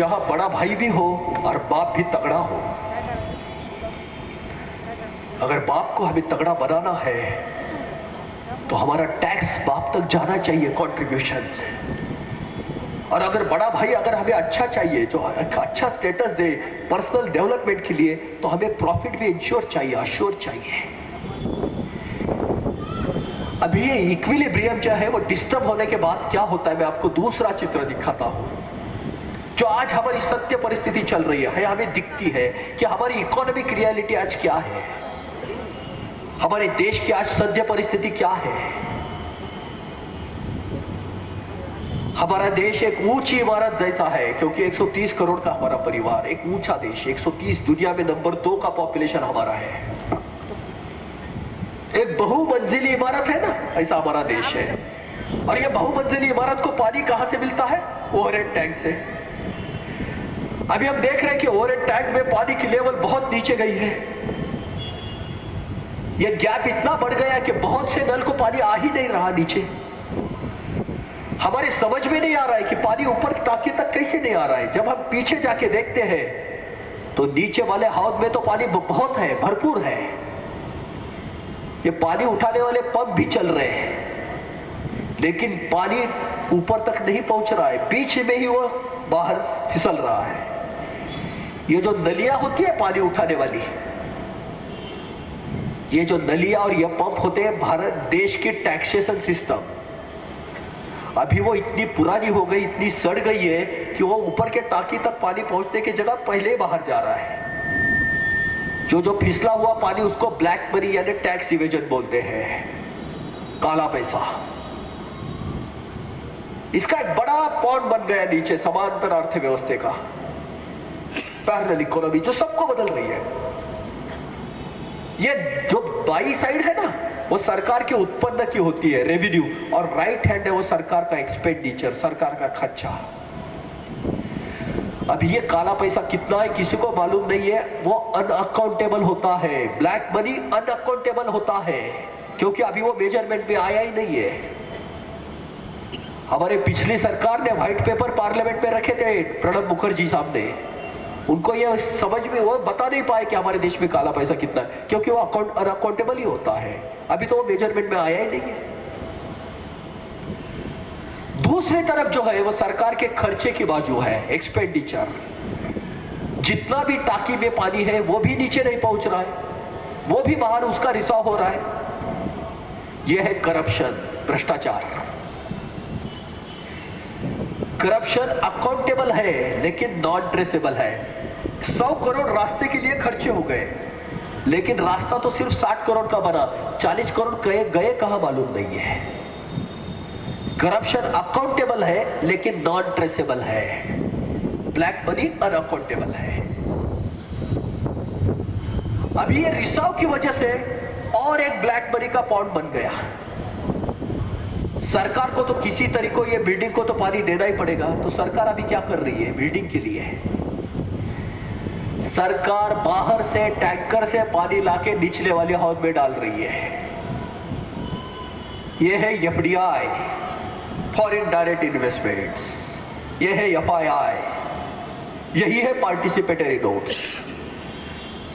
जहां बड़ा भाई भी हो और बाप भी तगड़ा हो। अगर बाप को हमें तगड़ा बनाना है तो हमारा टैक्स बाप तक जाना चाहिए, कंट्रीब्यूशन। और अगर बड़ा भाई अगर हमें अच्छा चाहिए, जो अच्छा स्टेटस दे पर्सनल डेवलपमेंट के लिए, तो हमें प्रॉफिट भी इंश्योर चाहिए, अश्योर चाहिए। अभी ये इक्विलिब्रियम जो है वो डिस्टर्ब होने के बाद क्या होता है, मैं आपको दूसरा चित्र दिखाता हूं। जो आज हमारी सत्य परिस्थिति चल रही है, हमें दिखती है कि हमारी इकोनॉमिक रियलिटी आज क्या है, हमारे देश की आज सद्य परिस्थिति क्या है। हमारा देश एक ऊंची इमारत जैसा है, क्योंकि 130 करोड़ का हमारा परिवार, एक ऊंचा देश, 130 दुनिया में नंबर 2 का पॉपुलेशन हमारा है। एक बहुमंजिली इमारत है ना, ऐसा हमारा देश है। और ये बहुमंजिली इमारत को पानी कहां से मिलता है? ओवरहेड टैंक से। अभी हम देख रहे हैं कि ओवरहेड टैंक में पानी की लेवल बहुत नीचे गई है। ये गैप इतना बढ़ गया कि बहुत से नल को पानी आ ही नहीं रहा नीचे। हमारे समझ में नहीं आ रहा है कि पानी ऊपर टांकी तक कैसे नहीं आ रहा है। जब हम पीछे जाके देखते हैं तो नीचे वाले हौद में तो पानी बहुत है, भरपूर है। ये पानी उठाने वाले पंप भी चल रहे हैं, लेकिन पानी ऊपर तक नहीं पहुंच रहा है, बीच में ही वो बाहर फिसल रहा है। ये जो नलियां होती है पानी उठाने वाली, ये जो नलियां और ये पंप होते हैं भारत देश की टैक्सेशन सिस्टम, अभी वो इतनी पुरानी हो गई, इतनी सड़ गई है कि वो ऊपर के टांकी तक पानी पहुंचने की जगह पहले ही बाहर जा रहा है। जो फिसला हुआ पानी उसको ब्लैक मनी यानी टैक्स इवेजन बोलते हैं, काला पैसा। इसका एक बड़ा पॉन्ड बन गया नीचे समांतर अर्थव्यवस्था का, पैरेलल इकोनॉमी जो सबको बदल रही है। ये जो बाई साइड है ना, वो सरकार के उत्पन्न की होती है, रेवेन्यू, और राइट हैंड है वो सरकार का एक्सपेंडिचर, सरकार का खर्चा। अभी ये काला पैसा कितना है किसी को मालूम नहीं है, वो अनअकाउंटेबल होता है। ब्लैक मनी अनअकाउंटेबल होता है, क्योंकि अभी वो मेजरमेंट में आया ही नहीं है। हमारे पिछली सरकार ने व्हाइट पेपर पार्लियामेंट में रखे थे प्रणब मुखर्जी साहब ने, उनको ये समझ में, वो बता नहीं पाए कि हमारे देश में काला पैसा कितना है, क्योंकि वो अनअकाउंटेबल ही होता है। अभी तो वो मेजरमेंट में आया ही नहीं है। दूसरी तरफ जो है वो सरकार के खर्चे की बाजू है, एक्सपेंडिचर। जितना भी टाकी में पानी है वो भी नीचे नहीं पहुंच रहा है, वो भी बाहर उसका रिसाव हो रहा है। यह है करप्शन, भ्रष्टाचार। करप्शन अकाउंटेबल है लेकिन नॉन ट्रेसेबल है। 100 करोड़ रास्ते के लिए खर्चे हो गए, लेकिन रास्ता तो सिर्फ 60 करोड़ का बना, 40 करोड़ गए कहां मालूम नहीं है। करप्शन अकाउंटेबल है लेकिन नॉन ट्रेसेबल है। ब्लैक मनी अनअकाउंटेबल है। अभी ये रिसाव की वजह से और एक ब्लैक मनी का पॉन्ड बन गया। सरकार को तो किसी तरीको ये बिल्डिंग को तो पानी देना ही पड़ेगा, तो सरकार अभी क्या कर रही है बिल्डिंग के लिए? सरकार बाहर से टैंकर से पानी लाके निचले वाले हौद में डाल रही है। यह है एफडीआई, फॉरेन डायरेक्ट इन्वेस्टमेंट्स, यह है एफआईआई, यही है पार्टिसिपेटरी नोट्स।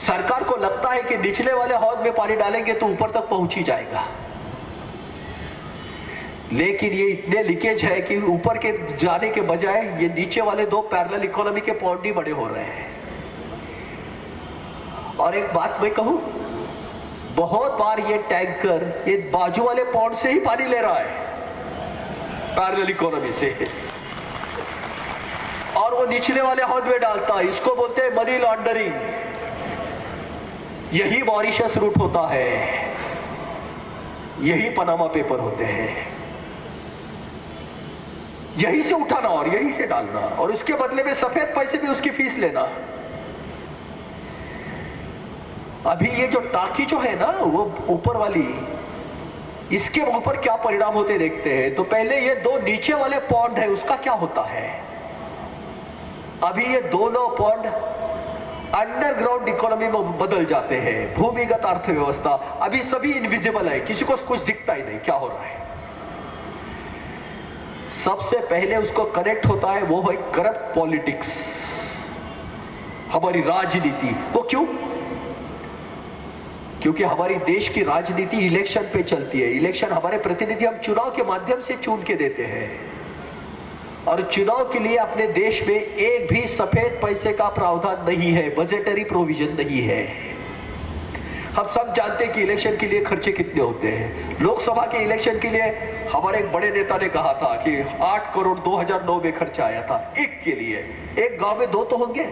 सरकार को लगता है कि निचले वाले हौद में पानी डालेंगे तो ऊपर तक पहुंच ही जाएगा, लेकिन ये इतने लीकेज है कि ऊपर के जाने के बजाय ये नीचे वाले 2 पैरेलल इकोनॉमी के पॉन्ड ही बड़े हो रहे हैं। और एक बात मैं कहूं, बहुत बार ये टैंकर ये बाजू वाले पॉन्ड से ही पानी ले रहा है, पैरेलल इकोनॉमी से, और वो निचले वाले हौद में डालता है। इसको बोलते हैं मनी लॉन्ड्रिंग। यही मॉरिशस रूट होता है, यही पनामा पेपर होते हैं। यही से उठाना और यही से डालना, और उसके बदले में सफेद पैसे भी उसकी फीस लेना। अभी ये जो टाकी जो है ना वो ऊपर वाली, इसके ऊपर क्या परिणाम होते देखते हैं। तो पहले ये 2 नीचे वाले पॉन्ड है उसका क्या होता है। अभी ये दोनों पॉन्ड अंडरग्राउंड इकोनॉमी में बदल जाते हैं, भूमिगत अर्थव्यवस्था। अभी सभी इनविजिबल है, किसी को कुछ दिखता ही नहीं क्या हो रहा है। सबसे पहले उसको कनेक्ट होता है वो है करप्ट पॉलिटिक्स, हमारी राजनीति। वो क्यों? क्योंकि हमारी देश की राजनीति इलेक्शन पे चलती है। इलेक्शन हमारे प्रतिनिधि हम चुनाव के माध्यम से चुन के देते हैं, और चुनाव के लिए अपने देश में एक भी सफेद पैसे का प्रावधान नहीं है, बजटरी प्रोविजन नहीं है। हम सब जानते हैं कि इलेक्शन के लिए खर्चे कितने होते हैं। लोकसभा के इलेक्शन के लिए हमारे एक बड़े नेता ने कहा था कि 8 करोड़ 2009 में खर्चा आया था एक के लिए। एक गांव में 2 तो होंगे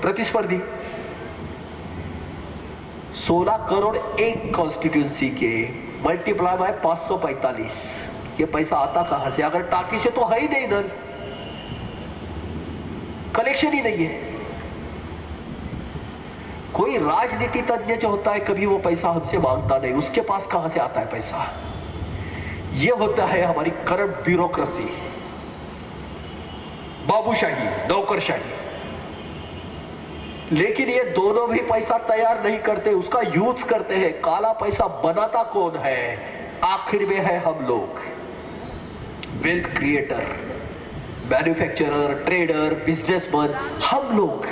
प्रतिस्पर्धी। 16 करोड़ एक कॉन्स्टिट्यूंसी के, मल्टीप्लाई बाय 545। ये पैसा आता कहां से? अगर टाकी से तो है ही नहीं, इधर कलेक्शन ही नहीं है। कोई राजनीति तज्ञ जो होता है कभी वो पैसा हमसे मांगता नहीं, उसके पास कहां से आता है पैसा? ये होता है हमारी करप्ट ब्यूरोक्रेसी, बाबूशाही, नौकरशाही। लेकिन ये दोनों भी पैसा तैयार नहीं करते, उसका यूज करते हैं। काला पैसा बनाता कौन है? आखिर में है हम लोग, wealth creator, manufacturer, trader, businessman, हम लोग।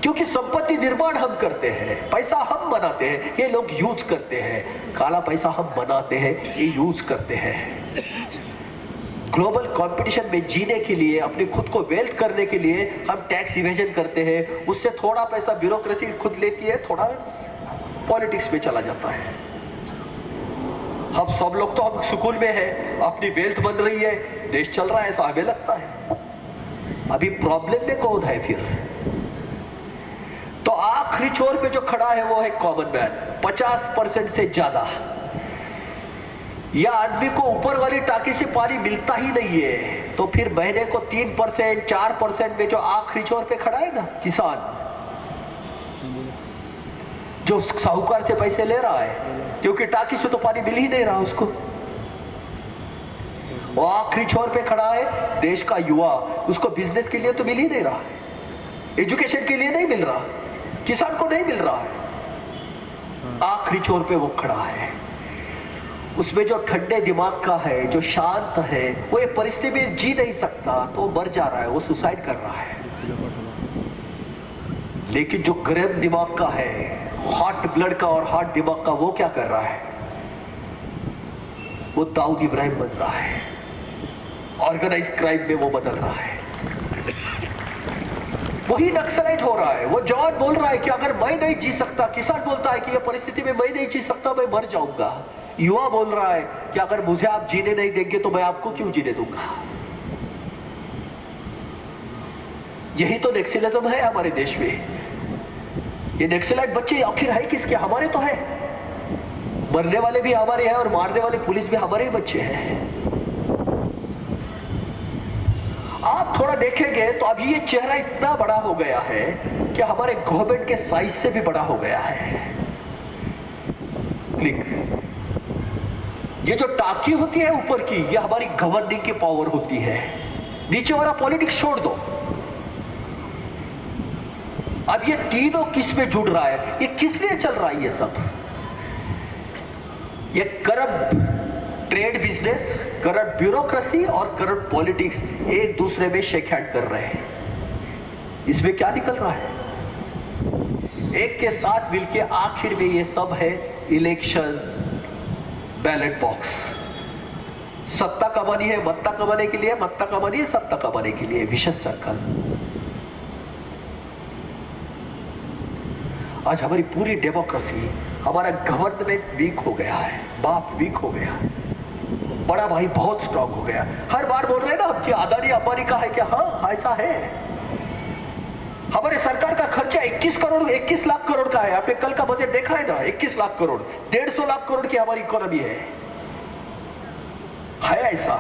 क्योंकि संपत्ति निर्माण हम करते हैं, पैसा हम बनाते हैं, ये लोग यूज करते हैं। काला पैसा हम बनाते हैं, ये यूज करते हैं। ग्लोबल कंपटीशन में जीने के लिए, अपने खुद को वेल्थ करने के लिए हम टैक्स इवेजन करते हैं। उससे थोड़ा पैसा ब्यूरोक्रेसी खुद लेती है, थोड़ा पॉलिटिक्स में चला जाता है। हम सब लोग तो हम सुकून में हैं, अपनी वेल्थ बन रही है, देश चल रहा है, ऐसा हमें लगता है। अभी प्रॉब्लम में कौन है फिर? तो आखिरी छोर पे जो खड़ा है वो है कॉमन मैन। 50% से ज्यादा या आदमी को ऊपर वाली टाकी से पानी मिलता ही नहीं है, तो फिर महीने को 3%, 4% में जो आखिरी छोर पे खड़ा है ना, किसान जो साहूकार से पैसे ले रहा है, क्योंकि टाकी से तो पानी मिल ही नहीं रहा उसको। वो आखिरी छोर पे खड़ा है देश का युवा, उसको बिजनेस के लिए तो मिल ही नहीं रहा, एजुकेशन के लिए नहीं मिल रहा, किसान को नहीं मिल रहा है। आखिरी छोर पे वो खड़ा है। उसमें जो ठंडे दिमाग का है, जो शांत है, वो ये परिस्थिति में जी नहीं सकता, तो वो मर जा रहा है, वो सुसाइड कर रहा है। लेकिन जो गर्म दिमाग का है, हॉट ब्लड का और हॉट दिमाग का, वो क्या कर रहा है? वो दाऊद इब्राहिम बन रहा है, ऑर्गेनाइज क्राइम में वो बदल रहा है। वही नक्सलाइट हो रहा है। वो जवान बोल रहा है कि अगर मैं नहीं जी सकता, किसान बोलता है कि ये परिस्थिति में मैं नहीं जी सकता, मैं मर जाऊंगा। युवा बोल रहा है कि अगर मुझे आप जीने नहीं देंगे तो मैं आपको क्यों जीने दूंगा। यही तो नक्सलिज्म है हमारे देश में। ये नक्सलाइट बच्चे आखिर है किसके? हमारे तो है। मरने वाले भी हमारे हैं और मारने वाले पुलिस भी हमारे ही बच्चे हैं। आप थोड़ा देखेंगे तो अभी ये चेहरा इतना बड़ा हो गया है कि हमारे गवर्नमेंट के साइज से भी बड़ा हो गया है। क्लिक, ये जो टाकी होती है ऊपर की, ये हमारी गवर्निंग की पावर होती है। नीचे वाला पॉलिटिक्स छोड़ दो। अब ये तीनों किस में जुड़ रहा है? ये किस लिए चल रहा है? ये सब ये corrupt trade business, corrupt bureaucracy और करप्ट पॉलिटिक्स एक दूसरे में शेक हैंड कर रहे हैं। इसमें क्या निकल रहा है? एक के साथ मिलके आखिर में ये सब है इलेक्शन, बैलेट बॉक्स। सत्ता कमानी है, मत्ता कमाने के लिए, मत्ता कमानी है सत्ता कमाने के लिए, विशेष सर्कल। आज हमारी पूरी डेमोक्रेसी, हमारा गवर्नमेंट वीक हो गया है, बाप वीक हो गया है, बड़ा भाई बहुत स्ट्रांग हो गया। हर बार बोल रहे हैं ना कि अदानी अंबानी का है क्या? हाँ, ऐसा है। हमारे सरकार का खर्चा 21 लाख करोड़ का है। आपने कल का बजट देखा है ना? 21 लाख करोड़, 150 लाख करोड़ की हमारी इकोनॉमी है ऐसा।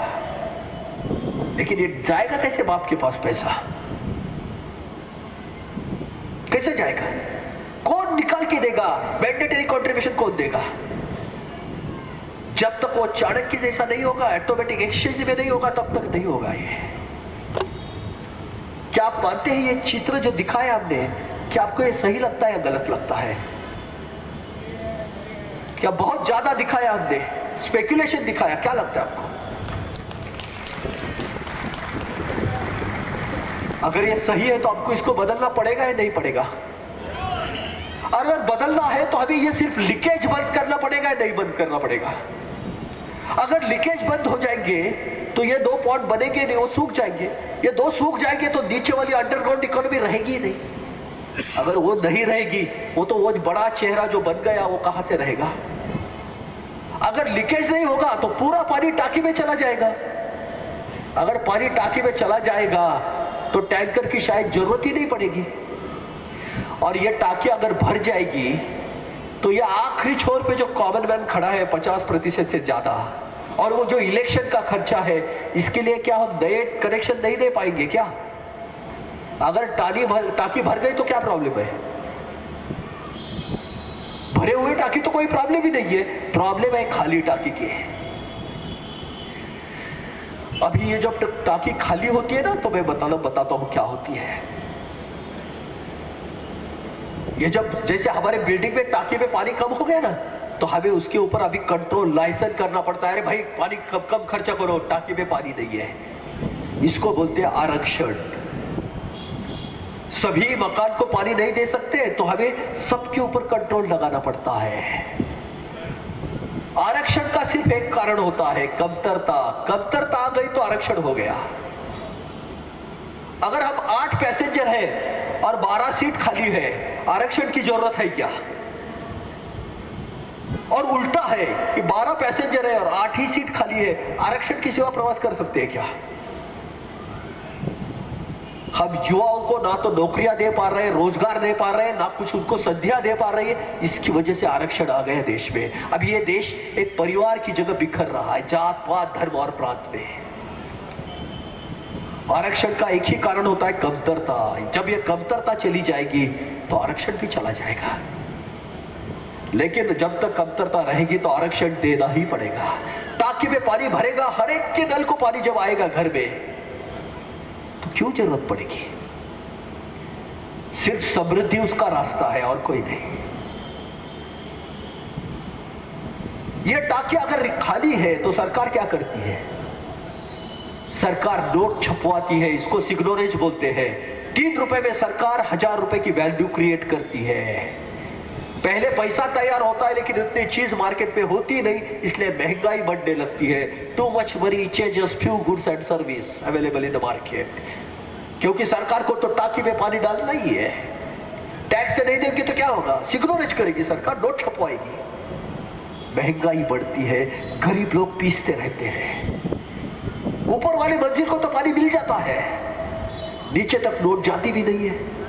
लेकिन ये जाएगा कैसे बाप के पास पैसा? कैसे जाएगा? कौन निकाल के देगा? मैंडेटरी कंट्रीब्यूशन कौन देगा? जब तक वो चाणक्य जैसा नहीं होगा, ऑटोमेटिक एक्सचेंज में नहीं होगा, तब तक नहीं होगा ये। क्या आप मानते हैं ये चित्र जो दिखाया हमने, क्या आपको ये सही लगता है या गलत लगता है? क्या बहुत ज्यादा दिखाया हमने, स्पेकुलेशन दिखाया? क्या लगता है आपको? अगर ये सही है तो आपको इसको बदलना पड़ेगा या नहीं पड़ेगा? अगर बदलना है तो हमें ये सिर्फ लीकेज बंद करना पड़ेगा या नहीं बंद करना पड़ेगा? अगर लीकेज बंद हो जाएंगे तो ये 2 पॉइंट बनेंगे नहीं, वो सूख जाएंगे। ये 2 सूख जाएंगे तो नीचे वाली अंडरग्राउंड इकोनॉमी रहेगी ही नहीं। अगर वो नहीं रहेगी वो तो वो बड़ा चेहरा जो बन गया वो कहां से रहेगा? अगर लीकेज नहीं होगा तो पूरा पानी टाकी में चला जाएगा। अगर पानी टाकी में चला जाएगा तो टैंकर की शायद जरूरत ही नहीं पड़ेगी। और ये टाकी अगर भर जाएगी तो ये आखिरी छोर पे जो कॉमन मैन खड़ा है 50% से ज्यादा, और वो जो इलेक्शन का खर्चा है, इसके लिए क्या हम नए कनेक्शन नहीं दे पाएंगे क्या? अगर टाकी भर गई तो क्या प्रॉब्लम है? भरे हुए टाकी तो कोई प्रॉब्लम ही नहीं है, प्रॉब्लम है खाली टाकी की। अभी ये जब टाकी खाली होती है ना तो मैं बताता हूं क्या होती है। ये जब जैसे हमारे बिल्डिंग में टाकी में पानी कम हो गया ना तो हमें उसके ऊपर अभी कंट्रोल लाइसेंस करना पड़ता है। अरे भाई पानी कम खर्चा करो, टाकी में पानी नहीं है। इसको बोलते हैं आरक्षण। सभी मकान को पानी नहीं दे सकते तो हमें सबके ऊपर कंट्रोल लगाना पड़ता है। आरक्षण का सिर्फ एक कारण होता है, कमतरता आ गई तो आरक्षण हो गया। अगर हम 8 पैसेंजर हैं और 12 सीट खाली है, आरक्षण की जरूरत है क्या? और उल्टा है कि 12 पैसेंजर है और 8 ही सीट खाली है, आरक्षण की सेवा प्रवास कर सकते हैं क्या? हम युवाओं को ना तो नौकरियां दे पा रहे हैं, रोजगार दे पा रहे हैं, ना कुछ उनको संधियां दे पा रही है। इसकी वजह से आरक्षण आ गए देश में। अब ये देश एक परिवार की जगह बिखर रहा है, जात पात धर्म और प्रांत में। आरक्षण का एक ही कारण होता है, कमतरता। जब ये कमतरता चली जाएगी तो आरक्षण भी चला जाएगा। लेकिन जब तक कमतरता रहेगी तो आरक्षण देना ही पड़ेगा। टाकी में पानी भरेगा, हर एक के नल को पानी जब आएगा घर में तो क्यों जरूरत पड़ेगी? सिर्फ समृद्धि उसका रास्ता है और कोई नहीं। ये टाकी अगर खाली है तो सरकार क्या करती है? सरकार नोट छपवाती है, इसको सिग्नोरेज बोलते हैं। 3 रुपए में सरकार 1000 रुपए की वैल्यू क्रिएट करती है। पहले पैसा तैयार होता है लेकिन इतनी चीज मार्केट पे होती नहीं, इसलिए महंगाई बढ़ने लगती है। Too much money changes few goods and service available in the market. क्योंकि सरकार को तो टाकी में पानी डालना ही है। टैक्स से नहीं देंगे तो क्या होगा? सिग्नोरेज करेगी सरकार, नोट छपवाएगी। महंगाई बढ़ती है, गरीब लोग पीसते रहते हैं। ऊपर वाली मंजिल को तो पानी मिल जाता है, नीचे तक नोट जाती भी नहीं है।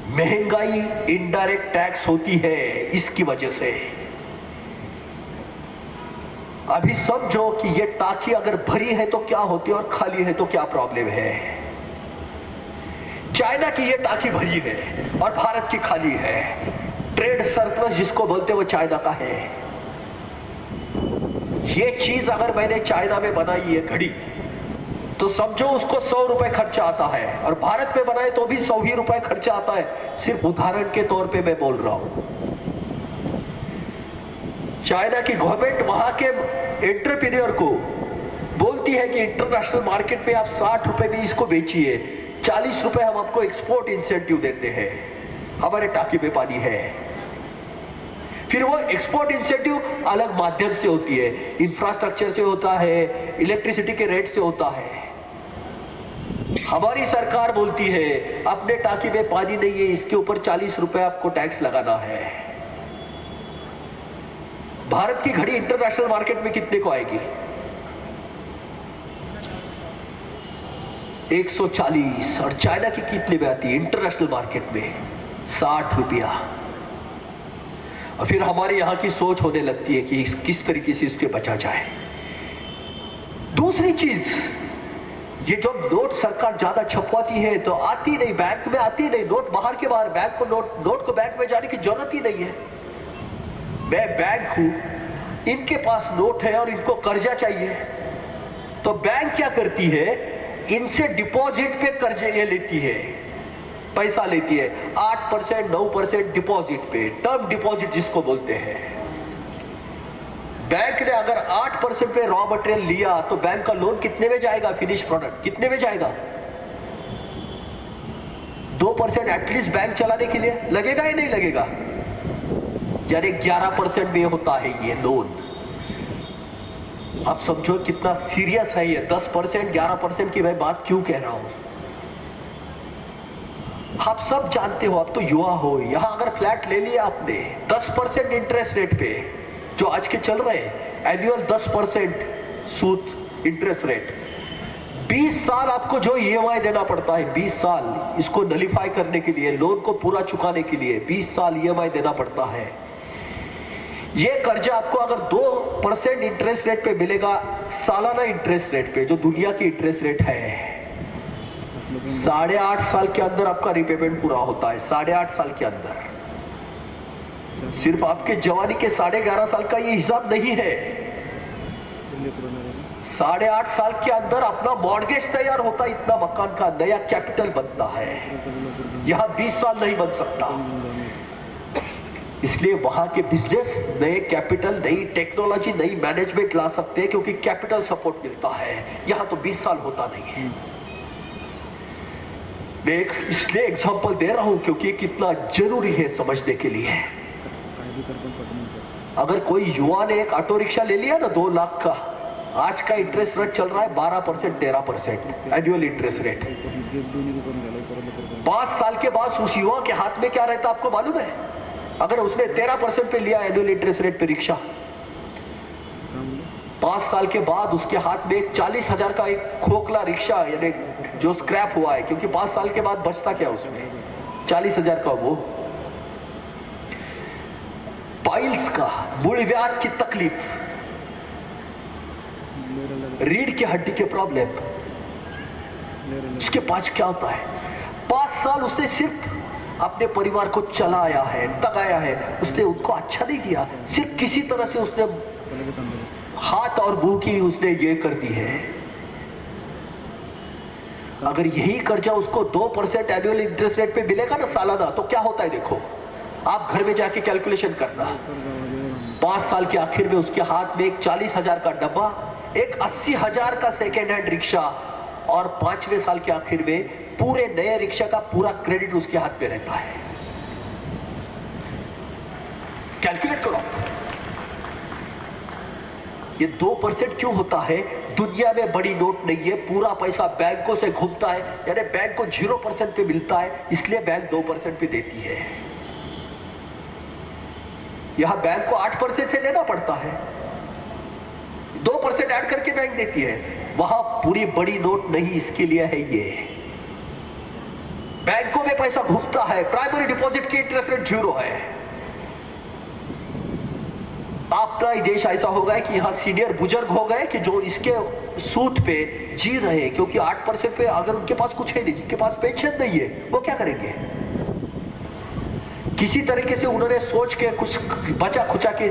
महंगाई इनडायरेक्ट टैक्स होती है इसकी वजह से। अभी समझो कि ये टाकी अगर भरी है तो क्या होती है और खाली है तो क्या प्रॉब्लम है। चाइना की ये टाकी भरी है और भारत की खाली है। ट्रेड सरप्लस जिसको बोलते हैं वो चाइना का है। ये चीज अगर मैंने चाइना में बनाई है घड़ी तो समझो उसको 100 रुपए खर्चा आता है, और भारत में बनाए तो भी 100 ही रुपए खर्चा आता है। सिर्फ उदाहरण के तौर पे मैं बोल रहा हूं। चाइना की गवर्नमेंट वहां के एंटरप्रेन्योर को बोलती है कि इंटरनेशनल मार्केट में आप 60 रुपए में इसको बेचिए, 40 रुपए हम आपको एक्सपोर्ट इंसेंटिव देते हैं। हमारे टाकी में पानी है। फिर वो एक्सपोर्ट इंसेंटिव अलग माध्यम से होती है, इंफ्रास्ट्रक्चर से होता है, इलेक्ट्रिसिटी के रेट से होता है। हमारी सरकार बोलती है अपने टाकी में पानी नहीं है, इसके ऊपर 40 रुपए आपको टैक्स लगाना है। भारत की घड़ी इंटरनेशनल मार्केट में कितने को आएगी? 140। और चाइना की कितने में आती है इंटरनेशनल मार्केट में? 60 रुपया। और फिर हमारे यहां की सोच होने लगती है कि किस तरीके से इसके बचा जाए। दूसरी चीज, ये जो नोट सरकार ज्यादा छपवाती है तो आती नहीं, बैंक में आती नहीं, नोट बाहर के बाहर, बैंक को नोट को बैंक में जाने की जरूरत ही नहीं है। मैं बैंक हूं, इनके पास नोट है और इनको कर्जा चाहिए, तो बैंक क्या करती है? इनसे डिपॉजिट पे कर्जे ये लेती है, पैसा लेती है 8%, 9% डिपॉजिट पे, टर्म डिपॉजिट जिसको बोलते हैं। बैंक ने अगर 8% पे रॉ मटेरियल लिया तो बैंक का लोन कितने में जाएगा? फिनिश प्रोडक्ट कितने में जाएगा? 2% एटलीस्ट बैंक चलाने के लिए लगेगा या नहीं लगेगा? यानी 11% में होता है ये लोन। आप समझो कितना सीरियस है ये। 10% 11% की मैं बात क्यों कह रहा हूं? आप सब जानते हो, आप तो युवा हो। यहां अगर फ्लैट ले लिया आपने 10% इंटरेस्ट रेट पे, जो आज के चल रहे हैं एनुअल 10% सूद इंटरेस्ट रेट, 20 साल आपको जो ईएमआई देना पड़ता है, 20 साल इसको नलिफाई करने के लिए, लोन को पूरा चुकाने के लिए 20 साल ईएमआई देना पड़ता है। ये कर्जा आपको अगर 2% इंटरेस्ट रेट पे मिलेगा, सालाना इंटरेस्ट रेट पे, जो दुनिया की इंटरेस्ट रेट है, 8.5 साल के अंदर आपका रिपेमेंट पूरा होता है। 8.5 साल के अंदर। सिर्फ आपके जवानी के 11.5 साल का ये हिसाब नहीं है। 8.5 साल के अंदर अपना मॉर्गेज तैयार होता है, इतना मकान का नया कैपिटल बनता है। यहां 20 साल नहीं बन सकता। इसलिए वहां के बिजनेस नए कैपिटल, नई टेक्नोलॉजी, नई मैनेजमेंट ला सकते हैं, क्योंकि कैपिटल सपोर्ट मिलता है। यहां तो 20 साल होता नहीं है। मैं इसलिए एग्जांपल दे रहा हूं क्योंकि कितना जरूरी है समझने के लिए। अगर कोई युवा ने एक ऑटो रिक्शा ले लिया ना 2 लाख का, आज का इंटरेस्ट रेट चल रहा है 12% 13% एनुअल इंटरेस्ट रेट। 5 साल के बाद उस युवा के हाथ में क्या रहता आपको मालूम है? अगर उसने 13% पे लिया एनुअल इंटरेस्ट रेट पे रिक्शा, 5 साल के बाद उसके हाथ में 40,000 का एक खोखला रिक्शा, यानी जो स्क्रैप हुआ है, क्योंकि 5 साल के बाद बचता क्या उसमें, 40,000 का वो पाइल्स का, बुढ़व्याध की तकलीफ, रीढ़ की हड्डी के प्रॉब्लम, उसके पास क्या होता है? 5 साल उसने सिर्फ अपने परिवार को चलाया है, तगाया है, उसने उनको अच्छा नहीं दिया, सिर्फ किसी तरह से उसने हाथ और मुंह की उसने ये कर दी है। अगर यही कर्जा उसको 2% एनुअल इंटरेस्ट रेट पे मिलेगा ना सालाना, तो क्या होता है देखो, आप घर में जाके कैलकुलेशन करना। 5 साल के आखिर में उसके हाथ में एक 40,000 का डब्बा, एक 80,000 का सेकेंड हैंड रिक्शा, और 5वें साल के आखिर में पूरे नए रिक्शा का पूरा क्रेडिट उसके हाथ में रहता है। कैलकुलेट करो ये 2% क्यों होता है? दुनिया में बड़ी नोट नहीं है, पूरा पैसा बैंकों से घूमता है, यानी बैंक को 0% पे मिलता है, इसलिए बैंक 2% पे देती है। यहां बैंक को 8% से लेना पड़ता है, 2% ऐड करके बैंक देती है। वहां पूरी बड़ी नोट नहीं, इसके लिए है ये। बैंकों में पैसा घूमता है, प्राइमरी डिपॉजिट की इंटरेस्ट रेट 0 है। आपका देश ऐसा हो गया कि यहां सीनियर बुजुर्ग हो गए कि जो इसके सूद पे जी रहे हैं, क्योंकि 8% पे अगर उनके पास कुछ है नहीं, जिनके पास पेंशन नहीं है, वो क्या करेंगे? किसी तरीके से उन्होंने सोच के कुछ बचा खुचा के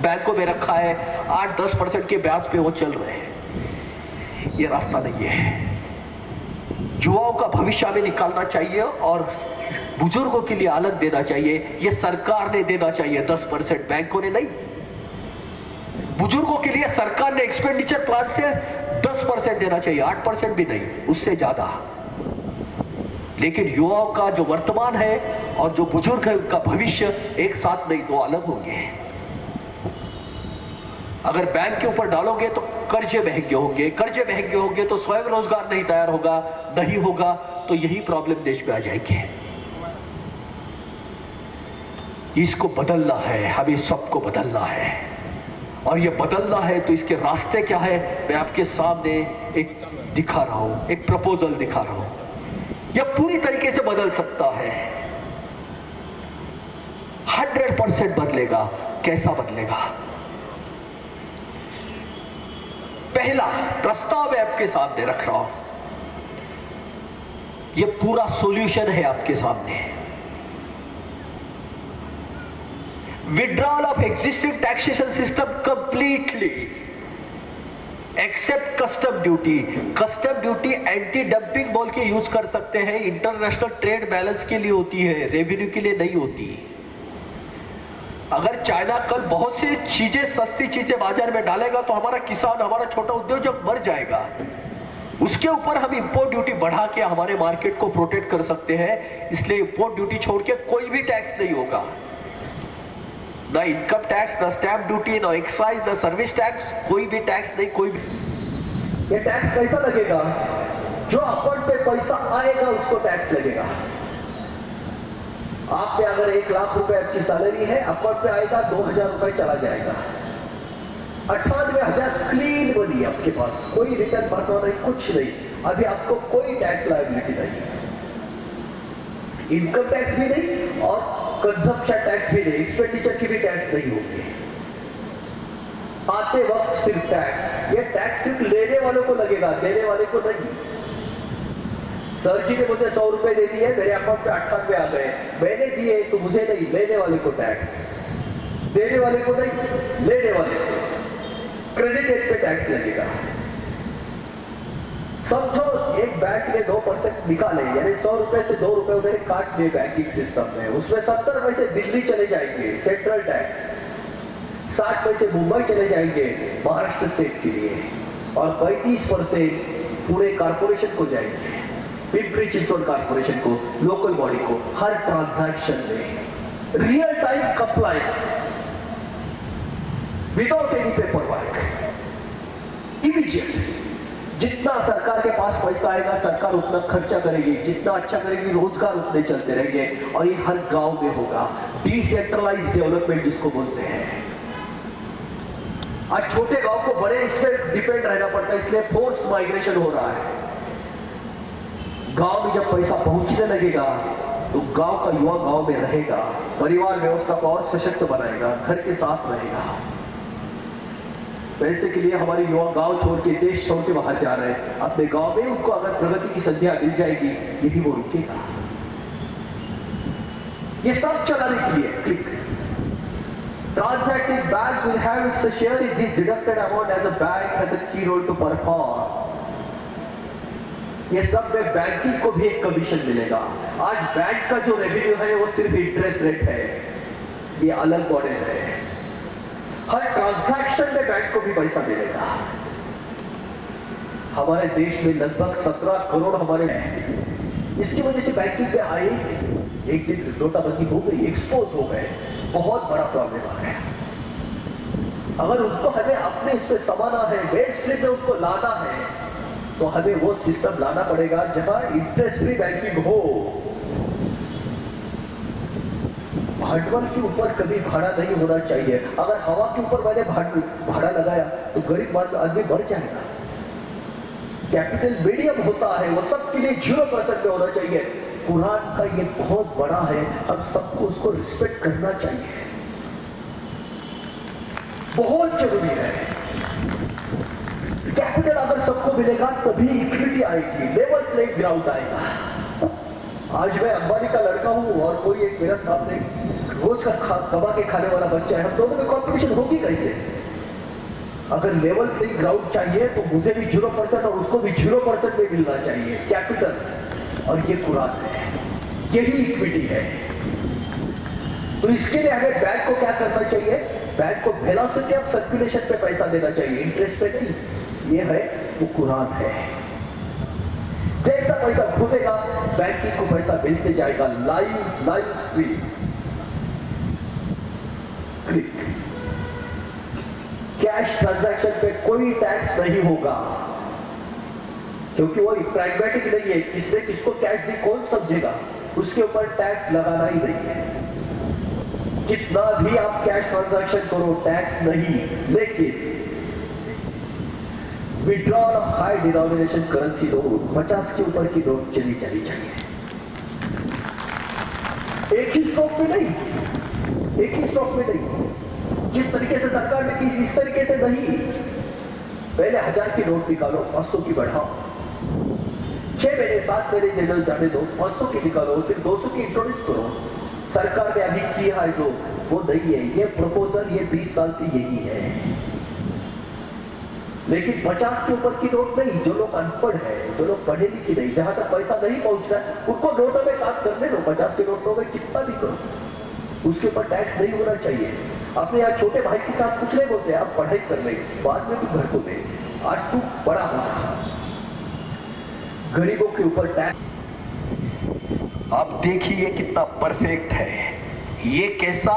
बैंकों में रखा है, 8-10% के ब्याज पे वो चल रहे हैं। ये रास्ता नहीं है। युवाओं का भविष्य में निकालना चाहिए और बुजुर्गों के लिए अलग देना चाहिए। ये सरकार ने देना चाहिए 10%, बैंकों ने नहीं। बुजुर्गों के लिए सरकार ने एक्सपेंडिचर प्लान से 10% देना चाहिए, 8% भी नहीं, उससे ज्यादा। लेकिन युवाओं का जो वर्तमान है और जो बुजुर्ग है उनका भविष्य एक साथ नहीं, दो अलग होंगे। अगर बैंक के ऊपर डालोगे तो कर्जे महंगे होंगे, कर्जे महंगे होंगे तो स्वयं रोजगार नहीं तैयार होगा, नहीं होगा तो यही प्रॉब्लम देश में आ जाएंगे। इसको बदलना है, हमें सबको बदलना है, और ये बदलना है तो इसके रास्ते क्या है मैं आपके सामने एक दिखा रहा हूं, एक प्रपोजल दिखा रहा हूं। यह पूरी तरीके से बदल सकता है, 100% बदलेगा। कैसा बदलेगा? पहला प्रस्ताव मैं आपके सामने रख रहा हूं, यह पूरा सॉल्यूशन है आपके सामने। Withdrawal of existing taxation system completely except custom duty. Custom duty anti dumping बोल के यूज कर सकते हैं, इंटरनेशनल ट्रेड बैलेंस के लिए होती है, रेवेन्यू के लिए नहीं होती। अगर चाइना कल बहुत सी चीजें, सस्ती चीजें बाजार में डालेगा तो हमारा किसान, हमारा छोटा उद्योजक मर जाएगा। उसके ऊपर हम इंपोर्ट ड्यूटी बढ़ा के हमारे मार्केट को प्रोटेक्ट कर सकते हैं। इसलिए इंपोर्ट ड्यूटी छोड़ के कोई भी टैक्स नहीं होगा, ना इनकम टैक्स, ना स्टैंप ड्यूटी, ना एक्साइज, ना सर्विस टैक्स, कोई भी टैक्स नहीं, कोई भी। ये टैक्स कैसा लगेगा? जो अकाउंट पे पैसा आएगा उसको टैक्स लगेगा। आप पे अगर 1 लाख रुपए आपकी सैलरी है, अकाउंट पे आएगा 2000 रुपए चला जाएगा, 98,000 क्लीन मनी आपके पास, कोई रिटर्न भरना नहीं, कुछ नहीं। अभी आपको कोई टैक्स लायबिलिटी नहीं, इनकम टैक्स भी नहीं और कंजम्पशन टैक्स भी नहीं, एक्सपेंडिचर की भी टैक्स नहीं होगी। आते वक्त सिर्फ टैक्स। ये टैक्स सिर्फ लेने वालों को लगेगा, देने वाले को नहीं। सर जी ने मुझे 100 रुपए दे दिए, मेरे अकाउंट पे 98 आ गए, मैंने दिए तो मुझे नहीं, लेने वाले को टैक्स, देने वाले को नहीं, लेने वाले को। क्रेडिट रेट पे टैक्स लगेगा। समझो एक बैंक ने 2% निकाले, यानी 100 रुपए से 2 रुपए उन्होंने काट लिए बैंकिंग सिस्टम में, उसमें 70 पैसे दिल्ली चले जाएंगे सेंट्रल टैक्स, 60 पैसे मुंबई चले जाएंगे महाराष्ट्र स्टेट के लिए, और 35% पूरे कारपोरेशन को जाएंगे, पिंपरी चिंचवड कारपोरेशन को, लोकल बॉडी को। हर ट्रांजैक्शन में real time compliance, without any paper work, immediate. जितना सरकार के पास पैसा आएगा सरकार उतना खर्चा करेगी, जितना अच्छा करेगी रोजगार उतने चलते रहेंगे, और ये हर गांव में होगा। डिसेंट्रलाइज डेवलपमेंट जिसको बोलते हैं। आज छोटे गांव को बड़े इस पर डिपेंड रहना पड़ता है, इसलिए फोर्स माइग्रेशन हो रहा है। गांव में जब पैसा पहुंचने लगेगा तो गांव का युवा गांव में रहेगा, परिवार व्यवस्था को और सशक्त बनाएगा, घर के साथ रहेगा। पैसे के लिए हमारे युवा गांव छोड़ के, देश छोड़ के बाहर जा रहे हैं। अपने गांव में उनको अगर प्रगति की संध्या मिल जाएगी, यही वो रुकेगा। ये सब चलाने के लिए click transacting bank will have its share in this deducted amount as a bank has a key role to perform. ये सब में बैंकिंग को भी एक कमीशन मिलेगा। आज बैंक का जो रेवेन्यू है वो सिर्फ इंटरेस्ट रेट है, ये अलग मॉडल है। हर ट्रांजैक्शन में बैंक को भी पैसा मिलेगा। हमारे देश में लगभग 17 करोड़ हमारे हैं। इसकी वजह से बैंकिंग पे आए, एक दिन नोटाबंदी हो गई, एक्सपोज हो गए, बहुत बड़ा प्रॉब्लम आ गया। अगर उनको हमें अपने इस पे समाना है, वेस्ट स्ट्रीम में उनको लाना है, तो हमें वो सिस्टम लाना पड़ेगा जहां इंटरेस्ट फ्री बैंकिंग हो। भांडवल के ऊपर कभी भाड़ा नहीं होना चाहिए। अगर हवा के ऊपर मैंने भाड़ा लगाया तो गरीब आदमी मर जाएगा। कैपिटल मीडियम होता है, वो सबके लिए 0% में होना चाहिए। कुरान का ये बहुत बड़ा है, हम सबको उसको रिस्पेक्ट करना चाहिए, बहुत जरूरी है। कैपिटल अगर सबको मिलेगा तभी इक्विटी आएगी, लेवल प्लेइंग ग्राउंड आएगा। आज मैं अंबानी का लड़का हूं और कोई एक मेरा सामने रोज का कमा के खाने वाला बच्चा है, हम दोनों में कॉम्पिटिशन होगी कैसे? अगर लेवल प्लेइंग ग्राउंड चाहिए तो मुझे भी 0% और उसको भी 0% में मिलना चाहिए कैपिटल, और ये कुरान है, यही इक्विटी है। तो इसके लिए हमें बैंक को क्या करना चाहिए? बैंक को वेलोसिटी ऑफ सर्कुलेशन पे पैसा देना चाहिए, इंटरेस्ट पे नहीं। ये है वो कुरान है। जैसा पैसा घूमेगा बैंकिंग को पैसा मिलते जाएगा। Live stream click. Cash transaction पे कोई टैक्स नहीं होगा, क्योंकि वो प्रैग्मेटिक नहीं है। किसने किसको कैश दी कौन समझेगा, उसके ऊपर टैक्स लगाना ही नहीं है। कितना भी आप कैश ट्रांजैक्शन करो टैक्स नहीं, लेकिन withdrawal of high denomination currency note, 50 के ऊपर की नोट चली चाहिए। एक ही स्टॉक में नहीं, एक ही स्टॉक में नहीं। जिस तरीके से सरकार ने की इस तरीके से नहीं। पहले 1000 की नोट निकालो, 500 की बढ़ाओ, 6 महीने 7 महीने दे दो, जाने दो, 500 की निकालो, फिर 200 की इंट्रोड्यूस करो। सरकार ने अभी किया है जो वो नहीं है। ये प्रपोजल ये 20 साल से यही है, लेकिन 50 के ऊपर की नोट नहीं। जो लोग अनपढ़ है, जो लोग पढ़े लिखे नहीं, जहां तक पैसा नहीं पहुंच रहा है, उनको नोटों में काम करने दो। 50 के नोटों में कितना भी करो, उसके ऊपर टैक्स नहीं होना चाहिए। अपने यहाँ छोटे भाई के साथ कुछ नहीं बोलते, आप पढ़ाई कर ले, बाद में तू घर को दे, आज तू बड़ा हो जा। गरीबों के ऊपर टैक्स। आप देखिए कितना परफेक्ट है। ये कैसा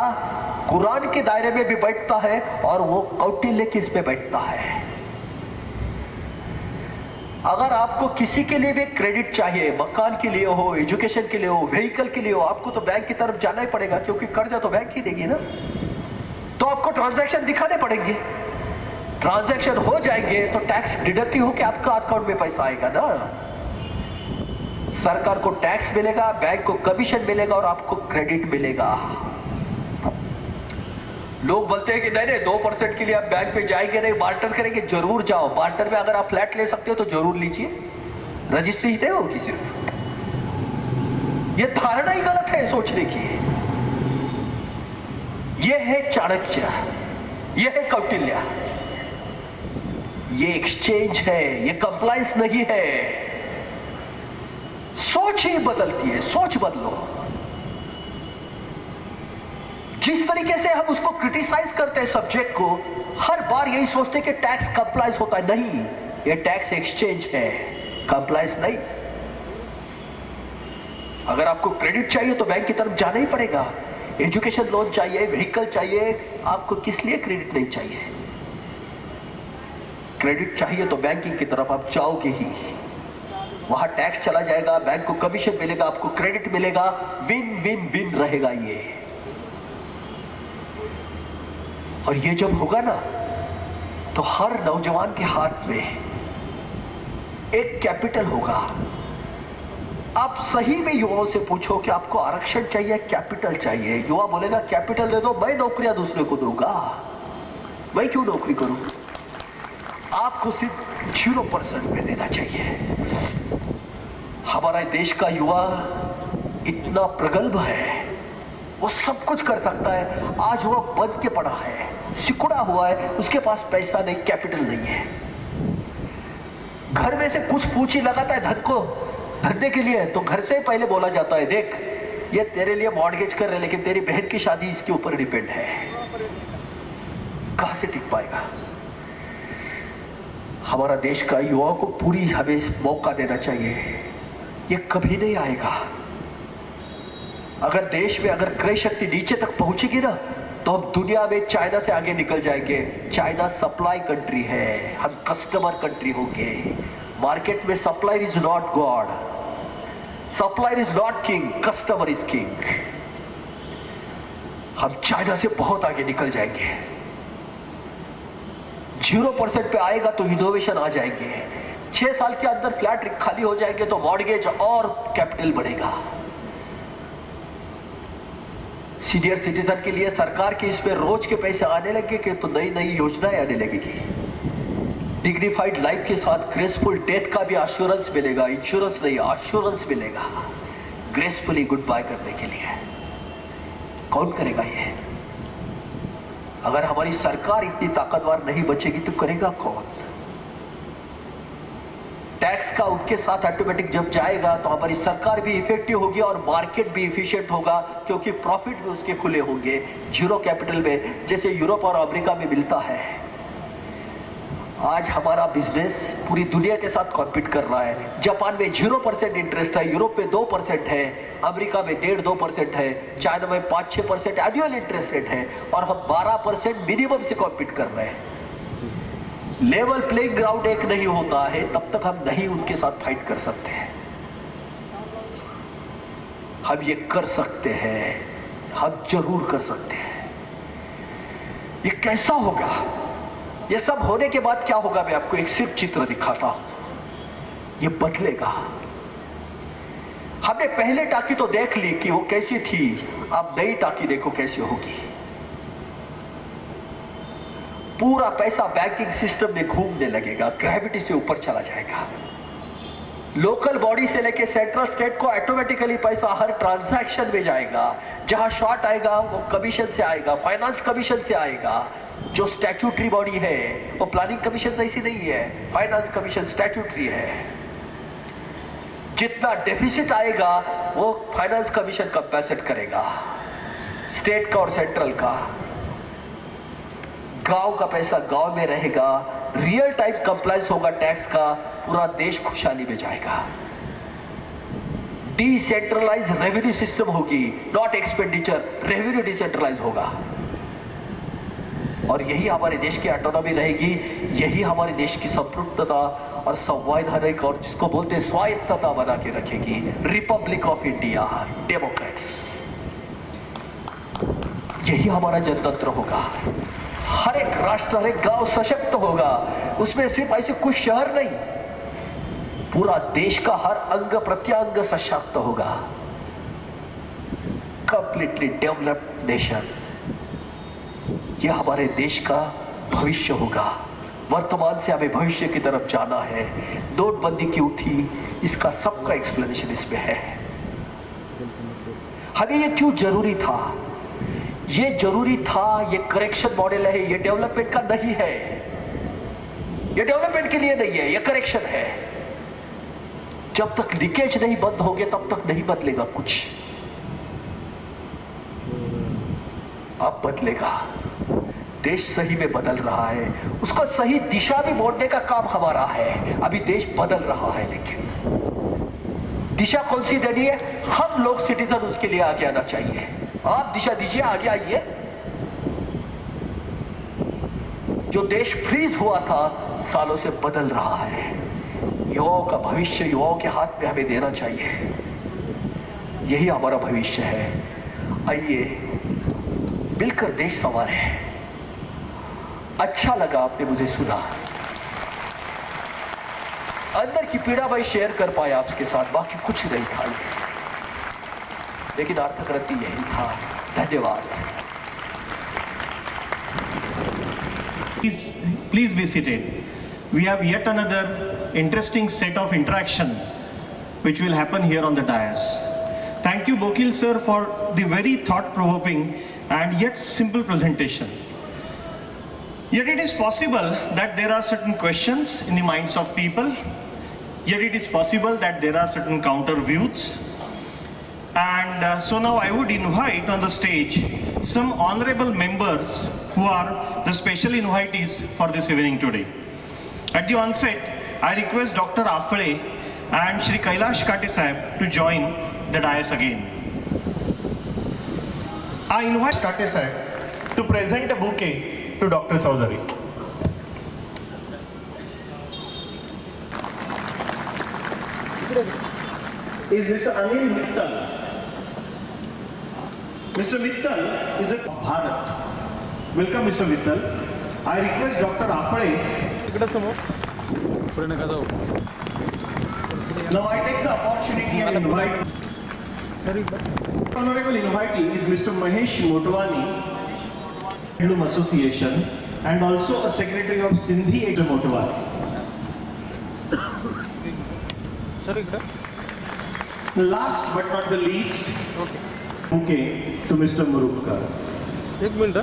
कुरान के दायरे में भी बैठता है और वो कौटिल्य किस पे बैठता है। अगर आपको किसी के लिए भी क्रेडिट चाहिए, मकान के लिए हो, एजुकेशन के लिए हो, व्हीकल के लिए हो, आपको तो बैंक की तरफ जाना ही पड़ेगा, क्योंकि कर्जा तो बैंक ही देगी ना। तो आपको ट्रांजैक्शन दिखाने पड़ेंगे। ट्रांजैक्शन हो जाएंगे तो टैक्स डिडक्ट होकर आपका अकाउंट में पैसा आएगा ना। सरकार को टैक्स मिलेगा, बैंक को कमीशन मिलेगा और आपको क्रेडिट मिलेगा। लोग बोलते हैं कि नहीं नहीं 2% के लिए आप बैंक में जाएंगे नहीं, बार्टर करेंगे। जरूर जाओ, बार्टर में अगर आप फ्लैट ले सकते हो तो जरूर लीजिए, रजिस्ट्री दे होगी सिर्फ। ये धारणा ही गलत है सोचने की। ये है चाणक्य, ये है कौटिल्य, ये एक्सचेंज है, ये कंप्लायंस नहीं है। सोच ही बदलती है, सोच बदलो। जिस तरीके से हम उसको क्रिटिसाइज करते हैं सब्जेक्ट को, हर बार यही सोचते कि टैक्स कंप्लायंस होता है। नहीं, ये टैक्स एक्सचेंज है, कंप्लायंस नहीं। अगर आपको क्रेडिट चाहिए तो बैंक की तरफ जाना ही पड़ेगा। एजुकेशन लोन चाहिए, व्हीकल चाहिए, आपको किस लिए क्रेडिट नहीं चाहिए? क्रेडिट चाहिए तो बैंकिंग की तरफ आप जाओगे ही। वहां टैक्स चला जाएगा, बैंक को कमीशन मिलेगा, आपको क्रेडिट मिलेगा। विन विन विन रहेगा ये। और ये जब होगा ना तो हर नौजवान के हाथ में एक कैपिटल होगा। आप सही में युवाओं से पूछो कि आपको आरक्षण चाहिए, कैपिटल चाहिए। युवा बोलेगा कैपिटल दे दो, मैं नौकरियां दूसरे को दूंगा, मैं क्यों नौकरी करूं? आपको सिर्फ 0% पे देना चाहिए। हमारा देश का युवा इतना प्रगल्भ है, वो सब कुछ कर सकता है। आज वो बंद के पड़ा है, सिकुड़ा हुआ है, उसके पास पैसा नहीं, कैपिटल नहीं है। घर में से कुछ पूछी लगाता है धन को धरने के लिए, तो घर से पहले बोला जाता है देख ये तेरे लिए मॉर्गेज कर रहे, लेकिन तेरी बहन की शादी इसके ऊपर डिपेंड है। कहां से टिक पाएगा? हमारा देश का युवाओं को पूरी हमें मौका देना चाहिए। ये कभी नहीं आएगा। अगर देश में अगर क्रय शक्ति नीचे तक पहुंचेगी ना तो हम दुनिया में चाइना से आगे निकल जाएंगे। चाइना सप्लाई कंट्री है, हम कस्टमर कंट्री होंगे। मार्केट में supplier is not God, supplier is not king, customer is king. हम चाइना से बहुत आगे निकल जाएंगे। 0% पे आएगा तो इनोवेशन आ जाएंगे। 6 साल के अंदर फ्लैट खाली हो जाएंगे तो मॉर्गेज और कैपिटल बढ़ेगा। सीनियर सिटीजन के लिए सरकार के इसमें रोज के पैसे आने लगेंगे तो नई नई योजनाएं आने लगेगी। डिग्निफाइड लाइफ के साथ ग्रेसफुल डेथ का भी एश्योरेंस मिलेगा। इंश्योरेंस नहीं, एश्योरेंस मिलेगा ग्रेसफुली गुड बाय करने के लिए। कौन करेगा ये? अगर हमारी सरकार इतनी ताकतवर नहीं बचेगी तो करेगा कौन? टैक्स का उनके साथ ऑटोमेटिक जब जाएगा तो हमारी सरकार भी इफेक्टिव होगी और मार्केट भी इफिशिएंट होगा, क्योंकि प्रॉफिट भी उसके खुले होंगे। जीरो कैपिटल में जैसे यूरोप और अमेरिका में मिलता है। आज हमारा बिजनेस पूरी दुनिया के साथ कॉम्पीट कर रहा है। जापान में 0% इंटरेस्ट है, यूरोप में 2% है, अमेरिका में 1.5-2% है, चाइना में 5-6% एनुअल इंटरेस्ट रेट है और हम 12% मिनिमम से कॉम्पीट कर रहे हैं। लेवल प्लेइंग ग्राउंड एक नहीं होता है तब तक हम नहीं उनके साथ फाइट कर सकते हैं। हम ये कर सकते हैं, हम जरूर कर सकते हैं। ये कैसा होगा? ये सब होने के बाद क्या होगा? मैं आपको एक सिर्फ चित्र दिखाता हूं। ये बदलेगा। हमने पहले टाकी तो देख ली कि वो कैसी थी, अब नई टाकी देखो कैसी होगी। पूरा पैसा बैंकिंग सिस्टम में घूमने लगेगा, ग्रेविटी से ऊपर चला जाएगा। लोकल बॉडी से लेके सेंट्रल स्टेट को ऑटोमेटिकली पैसा हर ट्रांजैक्शन में जाएगा। जहां शॉर्ट आएगा वो कमीशन से आएगा, फाइनेंस कमीशन से आएगा। जो स्टैट्यूटरी बॉडी है वो प्लानिंग कमीशन ऐसी नहीं है, फाइनेंस कमीशन स्टैट्यूटरी है। जितना डेफिसिट आएगा वो फाइनेंस कमीशन कंपेंसेट करेगा, स्टेट का और सेंट्रल का। गांव का पैसा गांव में रहेगा, रियल टाइम कंप्लायंस होगा टैक्स का, पूरा देश खुशहाली में जाएगा। डिसेंट्रलाइज रेवेन्यू सिस्टम होगी, नॉट एक्सपेंडिचर, रेवेन्यू डिसेंट्रलाइज होगा। और यही हमारे देश की ऑटोनॉमी रहेगी, यही हमारे देश की संप्रभुता और संवैधानिक और जिसको बोलते हैं स्वायत्तता बना के रखेगी। रिपब्लिक ऑफ इंडिया, डेमोक्रेट्स, यही हमारा जनतंत्र होगा। हर एक राष्ट्र, हर एक गांव सशक्त होगा। उसमें सिर्फ ऐसे कुछ शहर नहीं, पूरा देश का हर अंग प्रत्यंग सशक्त होगा। कंप्लीटली डेवलप्ड नेशन, यह हमारे देश का भविष्य होगा। वर्तमान से हमें भविष्य की तरफ जाना है। नोटबंदी क्यों थी, इसका सबका एक्सप्लेनेशन इसमें है। हमें यह क्यों जरूरी था? ये जरूरी था, ये करेक्शन मॉडल है, ये डेवलपमेंट का नहीं है, ये डेवलपमेंट के लिए नहीं है, ये करेक्शन है। जब तक लीकेज नहीं बंद होंगे तब तक नहीं बदलेगा कुछ। अब बदलेगा, देश सही में बदल रहा है, उसको सही दिशा में मोड़ने का काम हमारा है। अभी देश बदल रहा है, लेकिन दिशा कौन सी देनी है? हम लोग सिटीजन उसके लिए आगे आना चाहिए। आप दिशा दीजिए, आगे आइए। जो देश फ्रीज हुआ था सालों से बदल रहा है। युवाओं का भविष्य युवाओं के हाथ में हमें देना चाहिए, यही हमारा भविष्य है। आइए मिलकर देश संवारे। अच्छा लगा आपने मुझे सुना, अंदर की पीड़ा मैं शेयर कर पाया आपके साथ, बाकी कुछ नहीं था, लेकिन अर्थकृति यही था। धन्यवाद। Please be seated. We have yet another interesting set of interaction which will happen here on the dais. Thank you, Bokil sir, for the very thought-provoking and yet simple presentation. Yet it is possible that there are certain questions in the minds of people. Yet it is possible that there are certain counter views. And so now I would invite on the stage some honorable members who are the special invitees for this evening today. At the onset, I request Dr. Afale and Shri Kailash Kate Sahib to join the dais again. I invite Kate Sahib to present a bouquet to Dr. Chaudhary. Is Mr. Anil Mittal. Mr. Mittal is a Bharat. Welcome, Mr. Mittal. I request Dr. Afale. Now I take the opportunity and invite. Honorable invitee is Mr. Mahesh Motwani, Handloom Association, and also a secretary of Sindhi Ekta Motwani. Last but not the least, okay, to Mr. Murukar. एक minute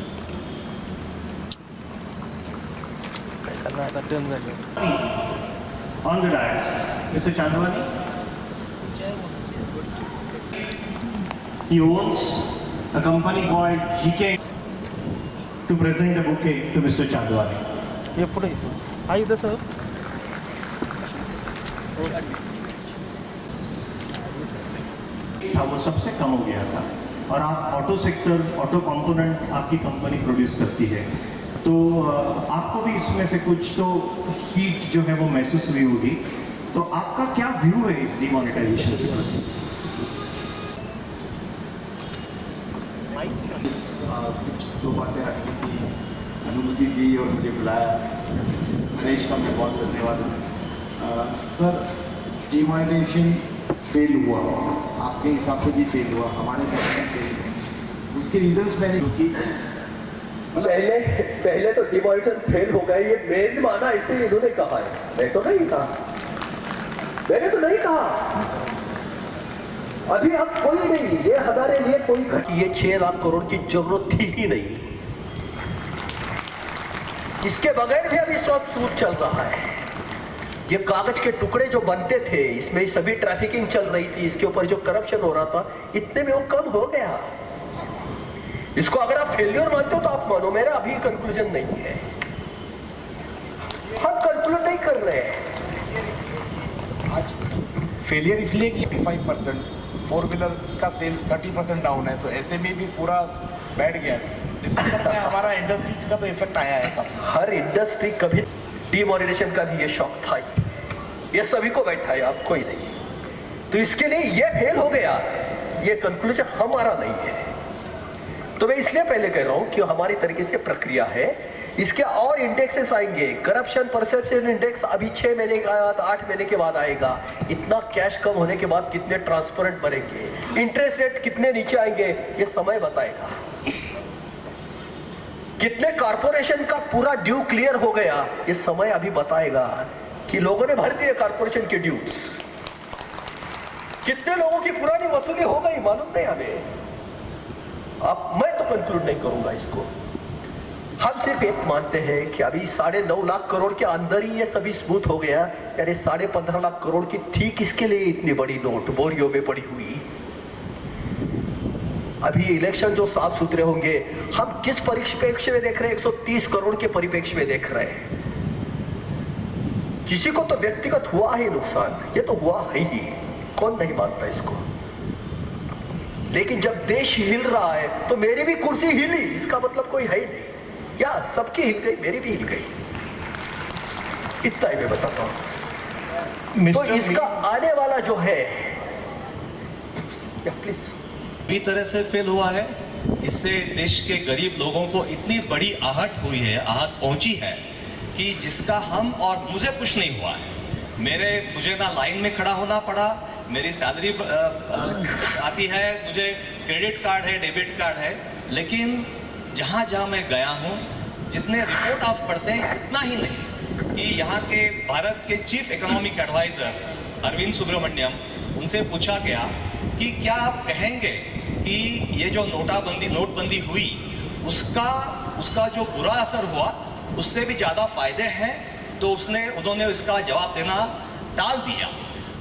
काय करणार आता turn झाले On the dais, Mr. Chandwani. He owns a company called GK to present the bouquet to Mr. Chandwani. हे पुढे हा इथं sir था वो सबसे कम हो गया था और आप ऑटो सेक्टर, ऑटो कंपोनेंट आपकी कंपनी प्रोड्यूस करती है, तो आपको भी इसमें से कुछ तो हीट जो है वो महसूस हुई होगी। तो आपका क्या व्यू है इस डिमोनेटाइजेशन के प्रति? जो बातें रखने की अनुमति दी और मुझे बुलाया, नरेश का मैं बहुत धन्यवाद। सर, डिमोनेटाइजेशन फेल हुआ, आपके हिसाब से भी फेल हुआ, हमारे हिसाब से फेल हुआ, उसके रीजंस मैंने क्योंकि पहले तो डिमोनेटाइजेशन फेल हो गया, ये मेन माना इसे इन्होंने कहा है, मैं तो नहीं कहा, मैंने तो नहीं कहा। अभी अब कोई नहीं, ये हमारे लिए कोई ये 6 लाख करोड़ की जरूरत थी ही नहीं, इसके बगैर भी अभी सब सूट चल रहा है। ये कागज के टुकड़े जो बनते थे, इसमें सभी ट्रैफिकिंग चल रही थी, इसके ऊपर जो करप्शन हो रहा था, इतने में वो कम हो गया। इसको अगर आप फेलियर मानते हो तो आप मानो, मेरा अभी कंक्लूजन नहीं है, हम कंक्लूड नहीं कर रहे हैं। आज फेलियर इसलिए कि 5% फोर व्हीलर का सेल्स 30% डाउन है, तो ऐसे में भी पूरा बैठ गया। दिसंबर में हमारा इंडस्ट्रीज का तो इफेक्ट आया है काफी। हर इंडस्ट्री कभी डिमोनेटाइजेशन का भी ये शौक था ही, ये सभी को बैठा है, आपको ही नहीं। तो इसके लिए ये फेल हो गया, ये कंक्लूजन हमारा नहीं है। तो मैं इसलिए पहले कह रहा हूं कि हमारी तरीके से प्रक्रिया है, इसके और इंडेक्सेस आएंगे। करप्शन परसेप्शन इंडेक्स अभी 6 महीने का आया, 8 महीने के बाद आएगा। इतना कैश कम होने के बाद कितने ट्रांसपेरेंट बनेंगे, इंटरेस्ट रेट कितने नीचे आएंगे, ये समय बताएगा। कितने कारपोरेशन का पूरा ड्यू क्लियर हो गया, ये समय अभी बताएगा कि लोगों ने भर दिए कारपोरेशन के ड्यूज। कितने लोगों की पुरानी वसूली हो गई मालूम नहीं हमें। मैं तो कंक्लूड नहीं करूंगा इसको। हम सिर्फ एक मानते हैं कि अभी 9.5 लाख करोड़ के अंदर ही ये सभी स्मूथ हो गया। यानी 15.5 लाख करोड़ की थी किसके लिए इतनी बड़ी नोट बोरियों में पड़ी हुई। अभी इलेक्शन जो साफ सुथरे होंगे, हम किस परिप्रेक्ष्य में देख रहे हैं? 130 करोड़ के परिप्रेक्ष्य में देख रहे हैं। किसी को तो व्यक्तिगत हुआ ही नुकसान, ये तो हुआ है ही, कौन नहीं मानता इसको। लेकिन जब देश हिल रहा है तो मेरी भी कुर्सी हिली, इसका मतलब कोई है ही नहीं। या सबकी हिल गई, मेरी भी हिल गई, इतना ही मैं बताता हूं। तो इसका आने वाला जो है, प्लीज, पूरी तरह से फेल हुआ है। इससे देश के गरीब लोगों को इतनी बड़ी आहट हुई है, आहट पहुंची है कि जिसका हम और मुझे कुछ नहीं हुआ है। मुझे ना लाइन में खड़ा होना पड़ा, मेरी सैलरी आती है, मुझे क्रेडिट कार्ड है, डेबिट कार्ड है, लेकिन जहाँ जहाँ मैं गया हूँ, जितने रिपोर्ट आप पढ़ते हैं उतना ही नहीं। कि यहाँ के भारत के chief economic adviser Arvind Subramanian, उनसे पूछा गया कि क्या आप कहेंगे कि ये जो नोटबंदी हुई उसका जो बुरा असर हुआ उससे भी ज़्यादा फायदे हैं? तो उन्होंने इसका जवाब देना टाल दिया।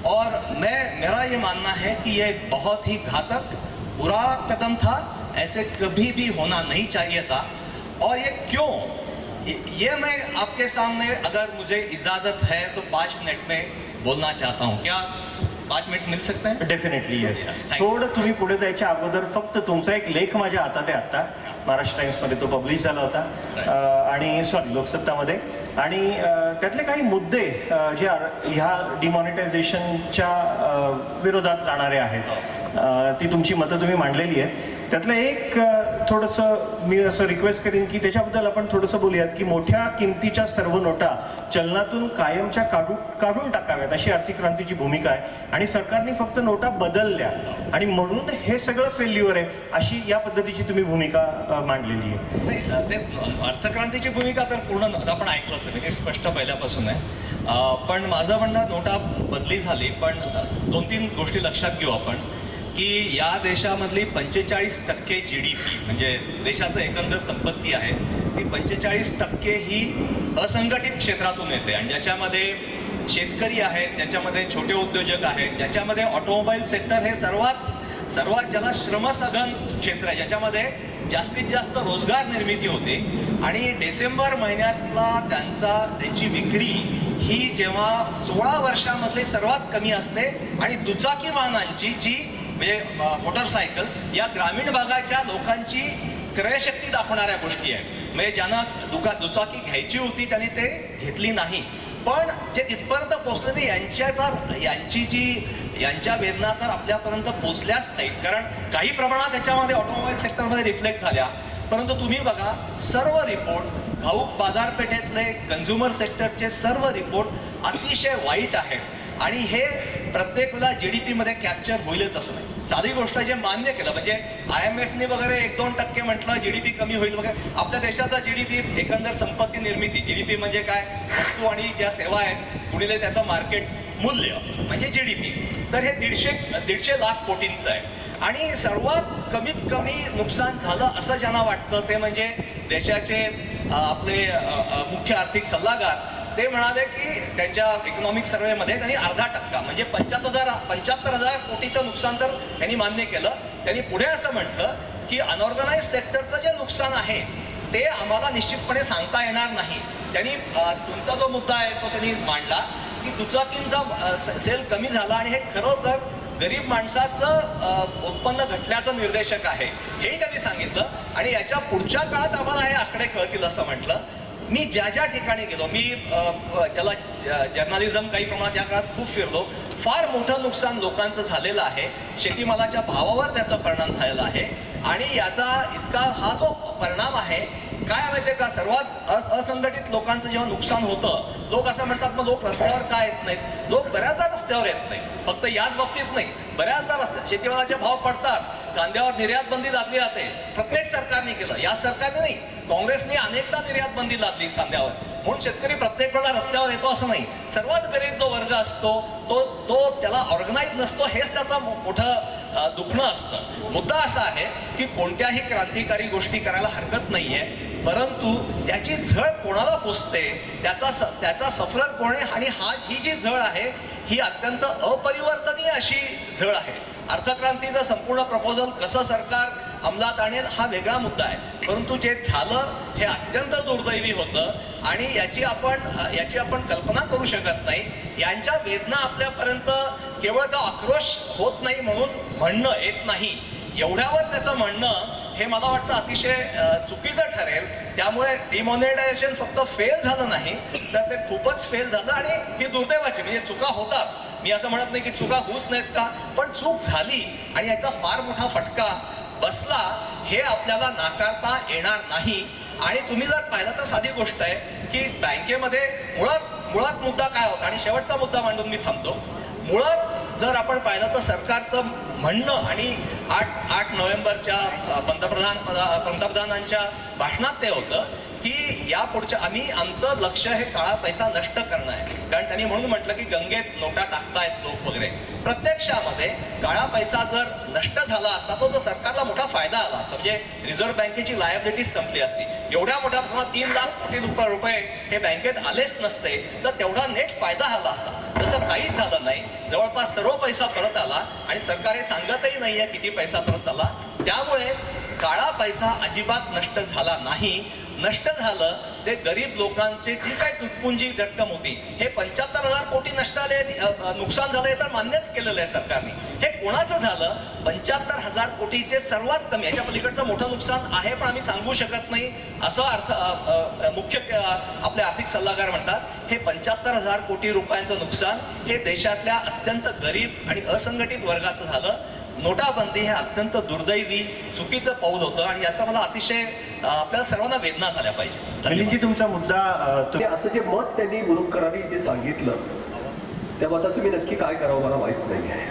और मेरा ये मानना है कि ये बहुत ही घातक बुरा कदम था, ऐसे कभी भी होना नहीं चाहिए था। और ये क्यों, ये मैं आपके सामने, अगर मुझे इजाजत है तो 5 मिनिट में बोलना चाहता हूँ। क्या 5 मिनिट मिल सकते हैं? Definitely yes. थोडं तुम्ही पुढे जायच्या अगोदर फक्त तुमचा एक लेख माझ्या हातात आहे आता, महाराष्ट्र टाइम्समध्ये तो पब्लिश झाला होता, आणि सॉरी लोकसत्तामध्ये, आणि त्यातले काही मुद्दे जे ह्या डिमॉनिटायझेशनच्या विरोधात जाणारे आहेत, ती तुमची मतं तुम्ही मांडलेली आहेत. त्यातलं एक थोडंसं मी असं रिक्वेस्ट करीन की त्याच्याबद्दल आपण थोडंसं बोलूयात की मोठ्या किमतीच्या सर्व नोटा चलनातून कायमच्या काढून टाकाव्यात अशी आर्थिक क्रांतीची भूमिका आहे, आणि सरकारने फक्त नोटा बदलल्या आणि म्हणून हे सगळं फेल्युअर आहे अशी या पद्धतीची तुम्ही भूमिका मांडलेली आहे. नाही, ते अर्थक्रांतीची भूमिका तर पूर्ण आपण ऐकलंच आहे, ते स्पष्ट पहिल्यापासून आहे. पण माझं म्हणणं, नोटा बदली झाली, पण 2-3 गोष्टी लक्षात घेऊ आपण की या देशामधली 45% GDP म्हणजे देशाचं एकंदर संपत्ती आहे ती 45% ही असंघटित क्षेत्रातून येते, आणि ज्याच्यामध्ये शेतकरी आहेत, ज्याच्यामध्ये छोटे उद्योजक आहेत, ज्याच्यामध्ये ऑटोमोबाईल सेक्टर हे सर्वात ज्याला श्रमसघन क्षेत्र आहे, ज्याच्यामध्ये जास्तीत जास्त रोजगार निर्मिती होते. आणि डिसेंबर महिन्यातला त्यांची विक्री ही जेव्हा 16 वर्षामधली सर्वात कमी असते, आणि दुचाकी वाहनांची जी म्हणजे मोटरसायकल्स या ग्रामीण भागाच्या लोकांची क्रयशक्ती दाखवणाऱ्या गोष्टी आहेत. म्हणजे ज्यांना दुचाकी घ्यायची होती त्यांनी ते घेतली नाही, पण जे तिथपर्यंत पोहोचले ते यांच्या वेदना तर आपल्यापर्यंत पोहोचल्याच नाहीत, कारण काही प्रमाणात त्याच्यामध्ये ऑटोमोबाईल सेक्टरमध्ये रिफ्लेक्ट झाल्या. परंतु तुम्ही बघा, सर्व रिपोर्ट, घाऊक बाजारपेठेतले कन्झ्युमर सेक्टरचे सर्व रिपोर्ट अतिशय वाईट आहेत, आणि हे प्रत्येक वेळेला GDP मध्ये कॅप्चर होईलच असं नाही. साधी गोष्ट जे मान्य केलं, म्हणजे IMFने वगैरे 1-2% म्हटलं GDP कमी होईल वगैरे, आपल्या देशाचा GDP एकंदर संपत्ती निर्मिती, GDP म्हणजे काय, वस्तू आणि ज्या सेवा आहेत गुणिले त्याचं मार्केट मूल्य म्हणजे GDP, तर हे 150 लाख कोटींचं आहे. आणि सर्वात कमीत कमी नुकसान झालं असं ज्यांना वाटतं ते म्हणजे देशाचे आपले मुख्य आर्थिक सल्लागार. ते म्हणाले की त्यांच्या इकॉनॉमिक सर्व्हेमध्ये त्यांनी 0.5% म्हणजे 75,000 कोटीचं नुकसान तर त्यांनी मान्य केलं. त्यांनी पुढे असं म्हटलं की अनऑर्गनाइज सेक्टरचं जे नुकसान आहे ते आम्हाला निश्चितपणे सांगता येणार नाही. त्यांनी तुमचा जो मुद्दा आहे तो त्यांनी मांडला की दुचाकींचा सेल कमी झाला, आणि हे खरोखर गरीब माणसाचं उत्पन्न घटण्याचं निर्देशक आहे हेही त्यांनी सांगितलं. आणि याच्या पुढच्या काळात आम्हाला हे आकडे कळतील असं म्हटलं. मी ज्या ज्या ठिकाणी गेलो, मी त्याला जर्नलिझम काही प्रमाणात या काळात खूप फिरलो. फार मोठं नुकसान लोकांचं झालेलं आहे. शेतीमालाच्या भावावर त्याचा परिणाम झालेला आहे. आणि याचा इतका हा जो परिणाम आहे, काय माहितीये का, सर्वात असंघटित लोकांचं जेव्हा नुकसान होतं, लोक असं म्हणतात मग लोक रस्त्यावर का येत नाहीत. लोक बऱ्याचदा रस्त्यावर येत नाहीत, फक्त याच बाबतीत नाही, बऱ्याचदा रस्त्यावर शेतीमालाचे भाव पडतात, कांद्यावर निर्यात बंदी लादली जाते. प्रत्येक सरकारने केलं, या सरकारने नाही, काँग्रेसने अनेकदा निर्यात बंदी लादली कांद्यावर. म्हणून शेतकरी प्रत्येक वेळेला रस्त्यावर येतो असं नाही. सर्वात गरीब जो वर्ग असतो तो त्याला ऑर्गनाईज नसतो, हेच त्याचं मोठं दुखणं असतं. मुद्दा असा आहे की कोणत्याही क्रांतिकारी गोष्टी करायला हरकत नाहीये, परंतु त्याची झळ कोणाला पोचते, त्याचा सफरर कोण आहे, आणि ही जी झळ आहे ही अत्यंत अपरिवर्तनीय अशी झळ आहे. अर्थक्रांतीचं संपूर्ण प्रपोजल कसं सरकार अंमलात आणेल हा वेगळा मुद्दा आहे, परंतु जे झालं हे अत्यंत दुर्दैवी होतं. आणि याची आपण कल्पना करू शकत नाही. यांच्या वेदना आपल्यापर्यंत केवळ का आक्रोश होत नाही म्हणून म्हणणं येत नाही, एवढ्यावर त्याचं म्हणणं हे मला वाटतं अतिशय चुकीचं ठरेल. त्यामुळे डिमॉनिटायझेशन फक्त फेल झालं नाही, तर ते खूपच फेल झालं. आणि ही दुर्दैवाची, म्हणजे चुका होतात, मी असं म्हणत नाही की चुका होऊच नाहीत का, पण चूक झाली आणि याचा फार मोठा फटका बसला हे आपल्याला नाकारता येणार नाही. आणि तुम्ही जर पाहिलं तर साधी गोष्ट आहे की बँकेमध्ये मुळात मुद्दा काय होता, आणि शेवटचा मुद्दा मांडून मी थांबतो. मुळात जर आपण पाहिलं तर सरकारचं म्हणणं, आणि 8 नोव्हेंबरच्या पंतप्रधानांच्या भाषणात ते होतं की या पुढच्या आमचं लक्ष हे काळा पैसा नष्ट करणं आहे. कारण त्यांनी म्हणून म्हटलं की गंगेत नोटा टाकतायत लोक वगैरे. प्रत्यक्षामध्ये काळा पैसा जर नष्ट झाला असता तो सरकारला मोठा फायदा आला असता, म्हणजे रिझर्व्ह बँकेची लायबिलिटी संपली असती. एवढ्या मोठ्या प्रमाणात 3 लाख कोटी रुपये हे बँकेत आलेच नसते, तर तेवढा नेट फायदा आला असता. तसं काहीच झालं नाही. जवळपास सर्व पैसा परत आला, आणि सरकार हे सांगतही नाहीये किती पैसा परत आला. त्यामुळे काळा पैसा अजिबात नष्ट झाला नाही. नष्ट झालं ते गरीब लोकांचे जी काही तुटपुंजी रक्कम होती, हे 75,000 कोटी नष्ट आले, नुकसान झालंय तर मान्यच केलेलं आहे सरकारने. हे कोणाचं झालं? 75,000 कोटीचे सर्वात कमी, याच्या पलीकडचं मोठं नुकसान आहे पण आम्ही सांगू शकत नाही असं मुख्य आपले आर्थिक सल्लागार म्हणतात. हे 75,000 कोटी रुपयांचं नुकसान हे देशातल्या अत्यंत गरीब आणि असंघटित वर्गाचं झालं. नोटाबंदी हे अत्यंत दुर्दैवी चुकीचं पाऊल होतं, आणि याचा मला अतिशय आपल्याला सर्वांना वेदना झाल्या पाहिजे. तुमचा मुद्दा असं जे मत त्यांनी मुरुमकरांनी जे सांगितलं त्या मताचं मी नक्की काय करावं मला माहित नाही आहे.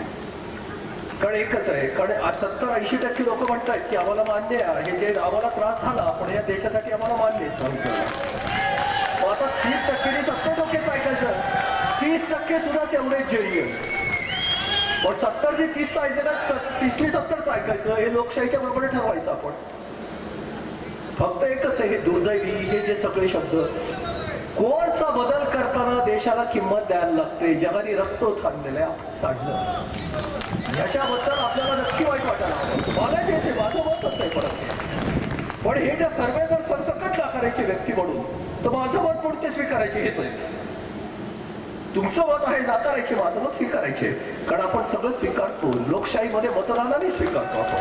कारण एकच आहे, कारण 70-80% लोक म्हणतात की आम्हाला मान्य आहे, जे आम्हाला त्रास झाला पण या देशासाठी आम्हाला मान्य आहे. आता 30% 70% ऐकायचं, 30% सुद्धा तेवढेच जेरी. पण 70 जे 30 ऐकायचं ना, 30 70 ऐकायचं, हे लोकशाहीच्या बरोबर ठरवायचं आपण. फक्त एकच आहे, हे दुर्दैवी हे जे सगळे शब्द, कोणचा बदल करताना देशाला किंमत द्यायला लागते, जगाने रक्त थांबलेलं सांडलं, याच्याबद्दल आपल्याला नक्की वाईट वाटायला हवं. मला जे आहे माझं मतच आहे परत. पण हे जे सर्वे जर सरसकट नाकारायचे व्यक्ती म्हणून, तर माझं मत म्हणून ते स्वीकारायचे हेच आहे. तुमचं मत आहे नाकारायचे, माझं मत स्वीकारायचे, कारण आपण सगळं स्वीकारतो. लोकशाहीमध्ये मतदानाने स्वीकारतो आपण.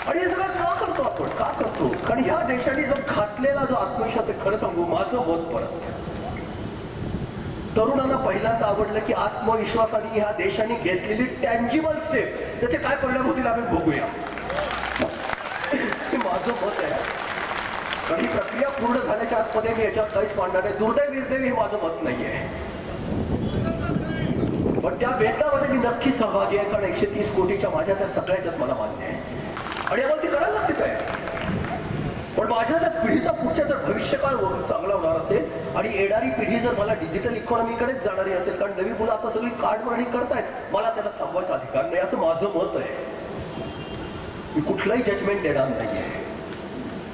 आणि हे सगळं का करतो आपण? का करतो? कारण ह्या देशाने जो घातलेला जो आत्मविश्वास आहे, खरं सांगू माझं मत परत तरुणांना पहिल्यांदा आवडलं की आत्मविश्वासाने ह्या देशाने घेतलेली टँजिबल स्टेप त्याचे काय परिणाम होतील आपण बघूया. हे माझं मत आहे. कारण ही प्रक्रिया पूर्ण झाल्याच्या आतमध्ये मी याच्यात काहीच मांडणार आहे. दुर्दैवी हे माझं मत नाहीये, पण त्या वेदनामध्ये मी नक्की सहभागी आहे. कारण 130 कोटीच्या माझ्या त्या सगळ्याच्यात मला मान्य आहे, आणि आम्हाला ती करायला लागते आहे. पण माझ्या त्या पिढीचा पुढच्या जर भविष्यकाळ चांगला होणार असेल, आणि येणारी पिढी जर मला डिजिटल इकॉनॉमीकडेच जाणारी असेल, कारण नवी मुलं आता सगळी कार्ड वर्णी करतायत, मला त्याला थांबवायचा अधिकार नाही असं माझं मत आहे. मी कुठलंही जजमेंट देणार नाहीये.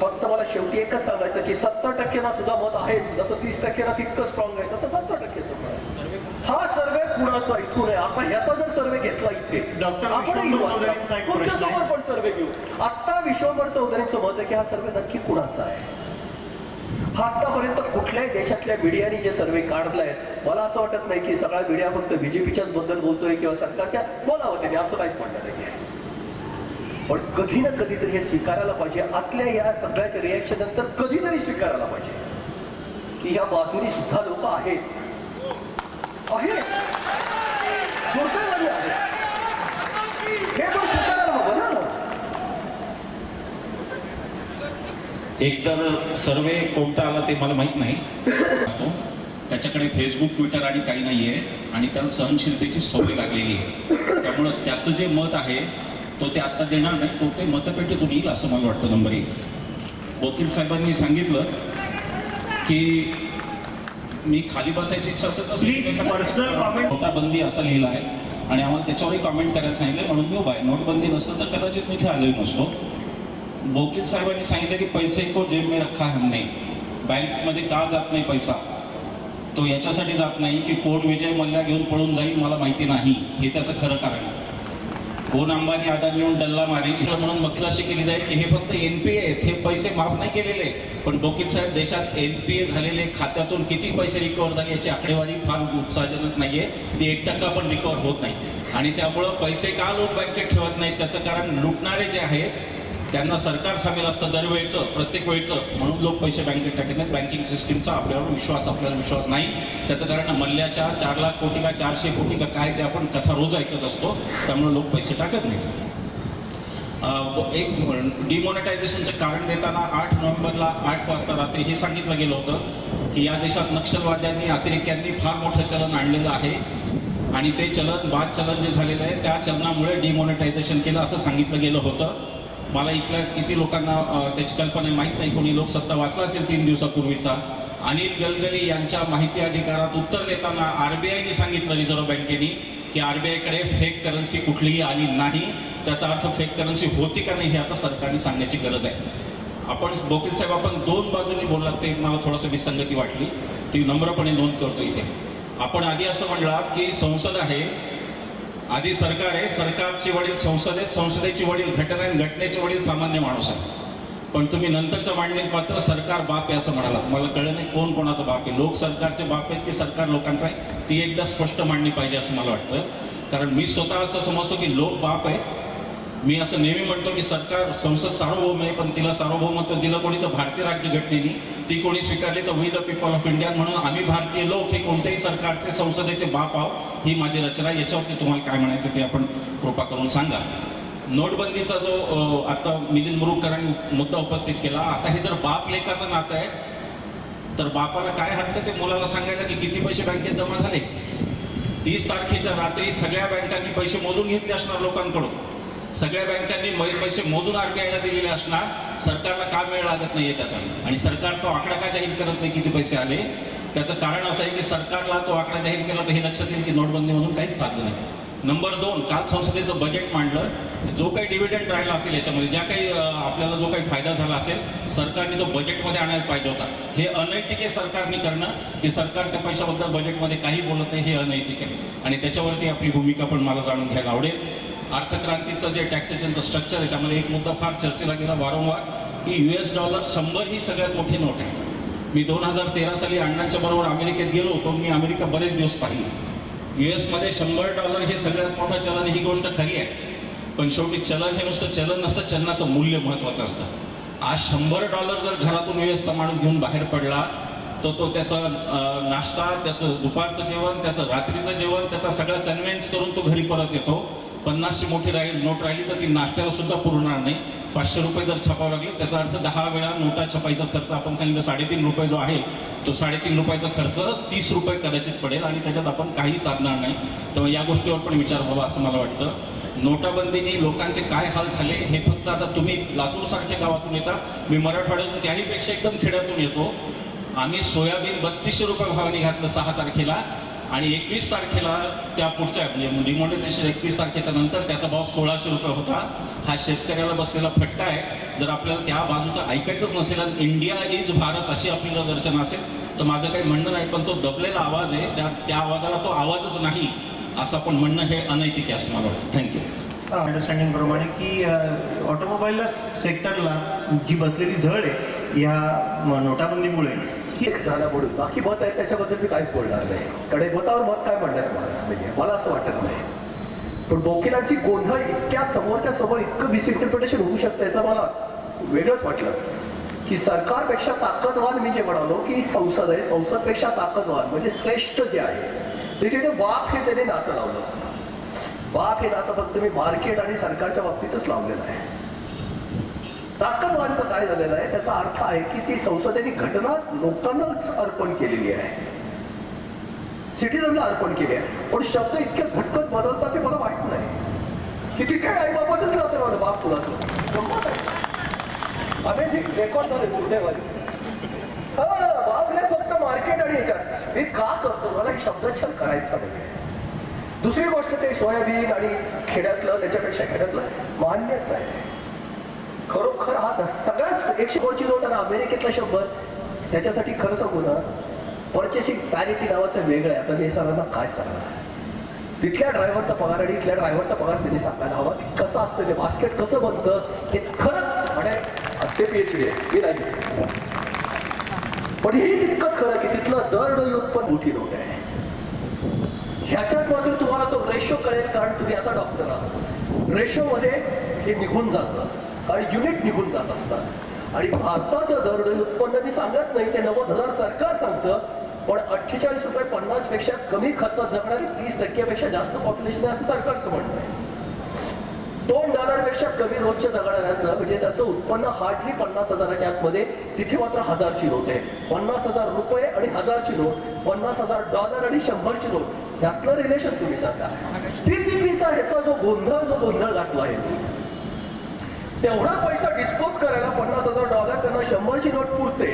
फक्त मला शेवटी एकच सांगायचं की 70% ना सुद्धा मत आहेच, जसं 30% ना तितकं स्ट्रॉंग आहे, तसं 70% हा सर्वे कुणाचा इथून आहे. आपण ह्याचा जर सर्वे घेतला इथे, तुमच्यासमोर पण सर्वे घेऊ. आता विश्वंभर चौधरींचं मत आहे की हा सर्वे नक्की कुणाचा आहे. आतापर्यंत कुठल्याही देशातल्या मीडियाने जे सर्वे काढलाय, मला असं वाटत नाही की सगळा मीडिया फक्त बीजेपीच्याच बद्दल बोलतोय किंवा सरकारच्या. बोलावं त्यांनी, आमचं काहीच म्हणणं नाहीये. पण कधी ना कधीतरी हे स्वीकारायला पाहिजे, आतल्या या सगळ्याच्या रिॲक्शन नंतर कधीतरी स्वीकारायला पाहिजे की या बाजूनी सुद्धा लोक आहेत, दुर्दैवाने आहेत. हे पण स्वीकारायला हवं ना. एकतर सर्वे कोणता आला ते मला माहीत नाही. त्याच्याकडे फेसबुक, ट्विटर आणि काही नाही आहे आणि त्याला सहनशीलतेची सवय लागलेली आहे. त्यामुळं त्याचं जे मत आहे तो ते आत्ता देणार नाही, तो ते मतपेटीतून येईल असं मला वाटतं. नंबर 1, वकील साहेबांनी सांगितलं की मी खाली बसायची इच्छा असेल तर पर्सनल कॉमेंट. नोटाबंदी असं लिहिलं आहे आणि आम्हाला त्याच्यावरही कॉमेंट करायला सांगितलं, म्हणून मी उभा आहे. नोटबंदी नसतं तर कदाचित मी इथे आलोही नसतो. वकील साहेबांनी सांगितलं की पैसे को जेब में रखा हमने, बँकमध्ये का जात नाही पैसा, तो याच्यासाठी जात नाही की कोण विजय मल्ल्या घेऊन पळून जाईल मला माहिती नाही, हे त्याचं खरं कारण आहे. कोण अंबानी अदानी येऊन डल्ला मारेल म्हणून मक्कल अशी केली जाईल की हे फक्त NPA आहेत, हे पैसे माफ नाही केलेले. पण वकील साहेब, देशात NPA झालेले खात्यातून किती पैसे रिकव्हर झाले याची आकडेवारी फार उत्साहजनक नाहीये. ती 1% पण रिकव्हर होत नाही. आणि त्यामुळं पैसे का लोक बँकेत ठेवत नाहीत, त्याचं कारण लुटणारे जे आहेत त्यांना सरकार सामील असतं दरवेळचं, प्रत्येक वेळचं, म्हणून लोक पैसे बँकेत टाकत नाहीत. बँकिंग सिस्टीमचा आपल्यावर आपल्याला विश्वास नाही. त्याचं कारण मल्ल्याच्या 4 लाख कोटी का 400 कोटी का काय ते आपण कथा रोज ऐकत असतो, त्यामुळे लोक पैसे टाकत नाहीत. एक डिमॉनिटायझेशनचं कारण देताना 8 नोव्हेंबरला 8 वाजता रात्री हे सांगितलं गेलं होतं की या देशात नक्षलवाद्यांनी, अतिरेक्यांनी फार मोठं चलन आणलेलं आहे आणि ते चलन, बाद चलन जे झालेलं आहे त्या चलनामुळे डिमॉनिटायझेशन केलं असं सांगितलं गेलं होतं. मला इथल्या किती लोकांना त्याची कल्पना माहीत नाही. कोणी लोकसत्ता वाचला असेल 3 दिवसापूर्वीचा. अनिल गलगली यांच्या माहिती अधिकारात उत्तर देताना RBIने सांगितलं, रिझर्व्ह बँकेने, की RBIकडे फेक करन्सी कुठलीही आली नाही. त्याचा अर्थ फेक करन्सी होती का नाही हे आता सरकारने सांगण्याची गरज आहे. आपण वकील साहेब, आपण 2 बाजूंनी बोललात ते मला थोडंसं विसंगती वाटली, ती नम्रपणे नोंद करतो इथे. आपण आधी असं म्हणलात की संसद आहे, आधी सरकार आहे, सरकारचे वडील संसद आहेत, संसदेचे वडील घटना आणि घटनेचे वडील सामान्य माणूस आहे. पण तुम्ही नंतरच्या मांडणीत मात्र सरकार बाप आहे असं म्हणाला. मला कळलं नाही कोण कोणाचा बाप आहे. लोक सरकारचे बाप आहेत की सरकार लोकांचा आहे, ती एकदा स्पष्ट मांडणी पाहिजे असं मला वाटतं. कारण मी स्वतः असं समजतो की लोक बाप आहेत. मी असं नेहमी म्हणतो की सरकार, संसद सार्वभौम आहे, पण तिला सार्वभौमत्व दिलं कोणी तर भारतीय राज्यघटनेने, ती कोणी स्वीकारली तर we the people of India. म्हणून आम्ही भारतीय लोक हे कोणत्याही सरकारचे, संसदेचे बाप आहोत, ही माझी रचना. याच्यावरती तुम्हाला काय म्हणायचं ते आपण कृपा करून सांगा. नोटबंदीचा जो आता मिलिंद मुरुडकरांनी मुद्दा उपस्थित केला, आता हे जर बाप लेकाचं नातं आहे तर बापाला काय हरकत ते मुलाला सांगायला की किती पैसे बँकेत जमा झाले. 30 तारखेच्या रात्री सगळ्या बँकांनी पैसे मोजून घेतले असणार लोकांकडून, सगळ्या बँकांनी पैसे मोजून RBIला दिलेले असणार. सरकारला का वेळ लागत नाहीये त्याचा, आणि सरकार तो आकडा का जाहीर करत नाही किती पैसे आले. त्याचं कारण असं आहे की सरकारला तो आकडा जाहीर केला तर हे लक्षात येईल की नोटबंदीमधून काहीच साधलं नाही. नंबर 2, काल संसदेचं बजेट मांडलं. जो काही डिव्हिडंड राहिला असेल याच्यामध्ये, ज्या काही आपल्याला जो काही फायदा झाला असेल, सरकारने तो बजेटमध्ये आणायला पाहिजे होता. हे अनैतिक आहे सरकारने करणं, की सरकार त्या पैशाबद्दल बजेटमध्ये काही बोलत नाही, हे अनैतिक आहे. आणि त्याच्यावरती आपली भूमिका पण मला जाणून घ्यायला आवडेल. अर्थक्रांतीचं जे टॅक्सेशनचं स्ट्रक्चर आहे त्यामध्ये एक मुद्दा फार चर्चेला गेला वारंवार की US डॉलर 100 ही सगळ्यात मोठी नोट आहे. मी 2013 साली अण्णांच्या बरोबर अमेरिकेत गेलो होतो. मी अमेरिका बरेच दिवस पाहिली. US मध्ये $100 हे सगळ्यात मोठं चलन, ही गोष्ट खरी आहे. पण शेवटी चलन हे नुसतं चलन नसतं, चलनाचं मूल्य महत्त्वाचं असतं. आज $100 जर घरातून USचा माणूस घेऊन बाहेर पडला तर तो त्याचा नाश्ता, त्याचं दुपारचं जेवण, त्याचं रात्रीचं जेवण, त्याचा सगळं कन्व्हेन्स करून तो घरी परत येतो. 50ची मोठी नोट राहिली तर ती नाश्त्याला सुद्धा पुरणार नाही. 500 रुपये जर छापावं लागले, त्याचा अर्थ 10 वेळा नोटा छापायचा खर्च, आपण सांगितलं 3.5 रुपये जो आहे, तो 3.5 रुपयाचा खर्च 30 रुपये कदाचित पडेल आणि त्याच्यात आपण काही साधणार नाही. तेव्हा या गोष्टीवर पण विचार व्हावा असं मला वाटतं. नोटाबंदीने लोकांचे काय हाल झाले हे फक्त, आता तुम्ही लातूर सारख्या गावातून येता, मी मराठवाड्यातून त्याहीपेक्षा एकदम खेड्यातून येतो. आम्ही सोयाबीन 3200 रुपये भावाने घातलं 6 तारखेला आणि 21 तारखेला त्या पुढच्या म्हणजे डिमॉनिटायझेशन 21 तारखेच्या नंतर त्याचा भाव 1600 रुपये होता. हा शेतकऱ्याला बसलेला फटका आहे. जर आपल्याला त्या बाजूचं ऐकायचंच नसेल आणि इंडिया इज भारत अशी आपल्याला दर्शन असेल तर माझं काही म्हणणं नाही, पण तो दबलेला आवाज आहे, त्या आवाजाला तो आवाजच नाही असं आपण म्हणणं हे अनैतिक आहे असं मला वाटतं. थँक्यू. अंडरस्टँडिंग प्रमाणे की ऑटोमोबाईल सेक्टरला जी बसलेली झळ आहे या नोटाबंदीमुळे एक झाला म्हणून बाकी मत आहे त्याच्याबद्दल मी काहीच बोलणार नाही, कारण हे मतावर मत काय म्हणणार म्हणजे मला असं वाटत नाही. पण वकिलांची गोंधळ इतक्या समोरच्या समोर इतकं मिसइंटरप्रिटेशन होऊ शकतं याचं मला वेगळंच वाटलं की सरकारपेक्षा ताकदवान मी जे म्हणालो की संसद आहे, संसदपेक्षा ताकदवान म्हणजे श्रेष्ठ जे आहे ते तिथे बाप हे त्याने नातं लावलं. बाप हे नातं फक्त मी मार्केट आणि सरकारच्या बाबतीतच लावलेलं आहे. ताकदवानचं काय झालेलं आहे त्याचा अर्थ आहे की ती संसदेने घटना लोकांनाच अर्पण केलेली आहे, सिटीजनला अर्पण केली आहे. पण शब्द इतके झटकत बदलतात ते मला माहित नाही की तिथे आई बाबाच नातं बाप तुला अमेझिंग रेकॉर्ड झाले पुढेवाली. बाप हे फक्त मार्केट आणि याच्यात मी का करतो मला हे शब्दच्छल करायचा नाही. दुसरी गोष्ट ते सोयाबीन आणि खेड्यातलं त्याच्यापेक्षा खेड्यातलं मान्यच आहे. खरोखर हा सगळ्याच 100ची नोट आणि अमेरिकेतला 100 त्याच्यासाठी खरं सांगू ना पर्चेसिंग पॅरिटी नावाचं वेगळं आहे. आता हे सरांना काय सांगणार, तिथल्या ड्रायव्हरचा पगार आणि इथल्या ड्रायव्हरचा पगार त्यांनी सांगायला हवा की कसं असतं ते बास्केट कसं बनतं हे खरंच म्हणजे ते PhD आहे मी नाही. पण हे तितकंच खरं की तिथलं दरडोई उत्पन्न मोठी नोट आहे. ह्याच्यात मात्र तुम्हाला तो रेशो कळेल कारण तुम्ही आता डॉक्टर आहात. रेशोमध्ये हे निघून जातं आणि युनिट निघून जात असतात. आणि भारताचं दरडोई उत्पन्न मी सांगत नाही ते 90,000 सरकार सांगतं, पण 48 रुपये 50 पेक्षा कमी खर्चात जगणारी 30% जास्त पॉप्युलेशन आहे असं सरकारचं म्हणणं आहे. $2 कमी रोजच्या जगणाऱ्याचं म्हणजे त्याचं उत्पन्न हार्डली 50,000च्या आतमध्ये, तिथे मात्र 1000ची नोट आहे. 50,000 रुपये आणि 1000ची नोट, $50,000 आणि 100ची नोट यातलं रिलेशन तुम्ही सांगा. TPPचा ह्याचा जो गोंधळ घातला आहे तेवढा पैसा डिस्पोज करायला $50,000 त्यांना 100ची नोट पुरते,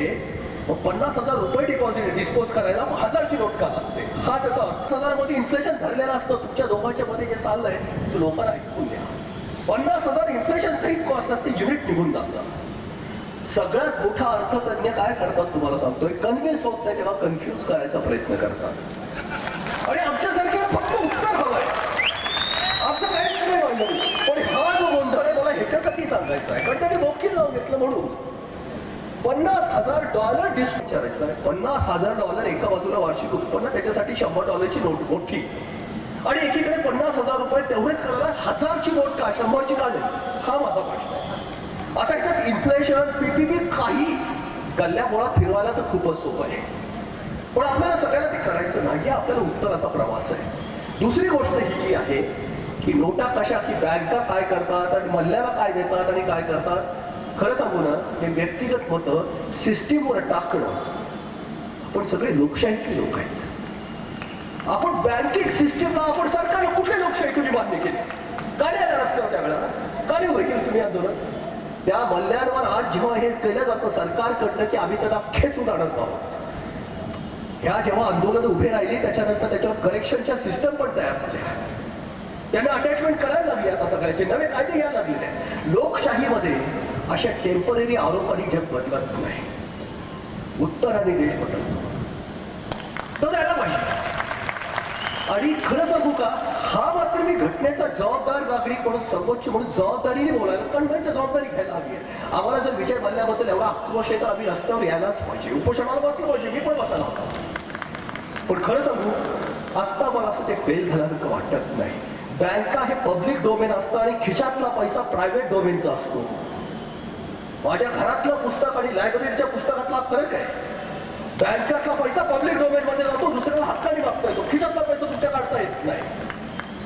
मग 50,000 रुपये डिपॉझिट डिस्पोज करायला 1000ची नोट का लागते. हा त्याचा 8,000 मध्ये इन्फ्लेशन धरलेला असतं. तुमच्या दोघांच्या मध्ये जे चाललंय ते लोकांना ऐकून घ्या. 50,000 इन्फ्लेशन सहित कॉस्ट असते, युनिट निघून जातं. सगळ्यात मोठा अर्थतज्ञ काय करतात तुम्हाला सांगतोय, कन्व्हिन्स होत नाही तेव्हा कन्फ्युज करायचा प्रयत्न करतात. आणि आमच्यासारख्याला फक्त उत्तर हवंय, आमचं काहीच नाही मांडलं. पण हा जो गोंधळ आहे मला ह्याच्यासाठी सांगायचा आहे कारण त्याने वकील नाव घेतलं म्हणून. $50,000 विचारायचं आहे. $50,000 एका बाजूला वार्षिक उत्पन्न, त्याच्यासाठी $100ची नोट मोठी आणि एकीकडे 50,000 रुपये तेवढेच करायला 1000ची नोट का 100ची का नाही, हा माझा प्रश्न आहे. आता याच्यात इन्फ्लेशन PPP काही गल्ल्यामुळात फिरवायला तर खूपच सोपं आहे, पण आपल्याला सगळ्यांना ते करायचं नाही, आपल्याला उत्तराचा प्रवास आहे. दुसरी गोष्ट ही जी आहे की नोटा कशा की बँका काय करतात आणि मल्ल्याला काय देतात आणि काय करतात. खरं सांगू ना हे व्यक्तिगत मतं सिस्टीमवर टाकणं, आपण सगळे लोकशाहीचे लोक आहेत. आपण बँकिंग सिस्टीमला आपण सरकारला कुठल्या लोकशाही तुम्ही मान्य केली, का नाही आला रस्त्यावर त्यावेळेला, का नाही होय केलं तुम्ही आंदोलन. त्या मल्ल्यांवर आज जेव्हा हे केलं जातं सरकारकडनं की आम्ही त्याला खेचून आणत आहोत, ह्या जेव्हा आंदोलन उभे राहिली त्याच्यानंतर त्याच्यावर करेक्शनच्या सिस्टम पण तयार झाल्या. त्यांना अटॅचमेंट करायला लागली, आता सगळ्याचे नवे कायदे यायला लागलेले. लोकशाहीमध्ये अशा टेम्पररी आरोपांनी जग बदलत नाही, उत्तराने देश बदलतो. तो द्यायला पाहिजे. आणि खरं सांगू का, हा मात्र मी घटनेचा जबाबदार नागरिक म्हणून सर्वोच्च म्हणून जबाबदारीने बोलायला, कारण त्यांची जबाबदारी घ्यायला हवी आहे. आम्हाला जर विजय मल्ल्याबद्दल एवढा आक्रोश आहे तर आम्ही रस्त्यावर यायलाच पाहिजे, उपोषणाला बसलं पाहिजे, मी पण बसायला होता. पण खरं सांगू आत्ता मला असं ते फेल झाल्यासारखं वाटत नाही. बँका हे पब्लिक डोमेन असतं आणि खिशातला पैसा प्रायव्हेट डोमेनचा असतो. माझ्या घरातलं पुस्तक आणि लायब्ररीच्या पुस्तकातला फरक आहे. बँकातला पैसा पब्लिक डोमेन मध्ये जातो, दुसऱ्याला हक्काने मागता येतो, खिशातला पैसा तुमच्या काढता येत नाही.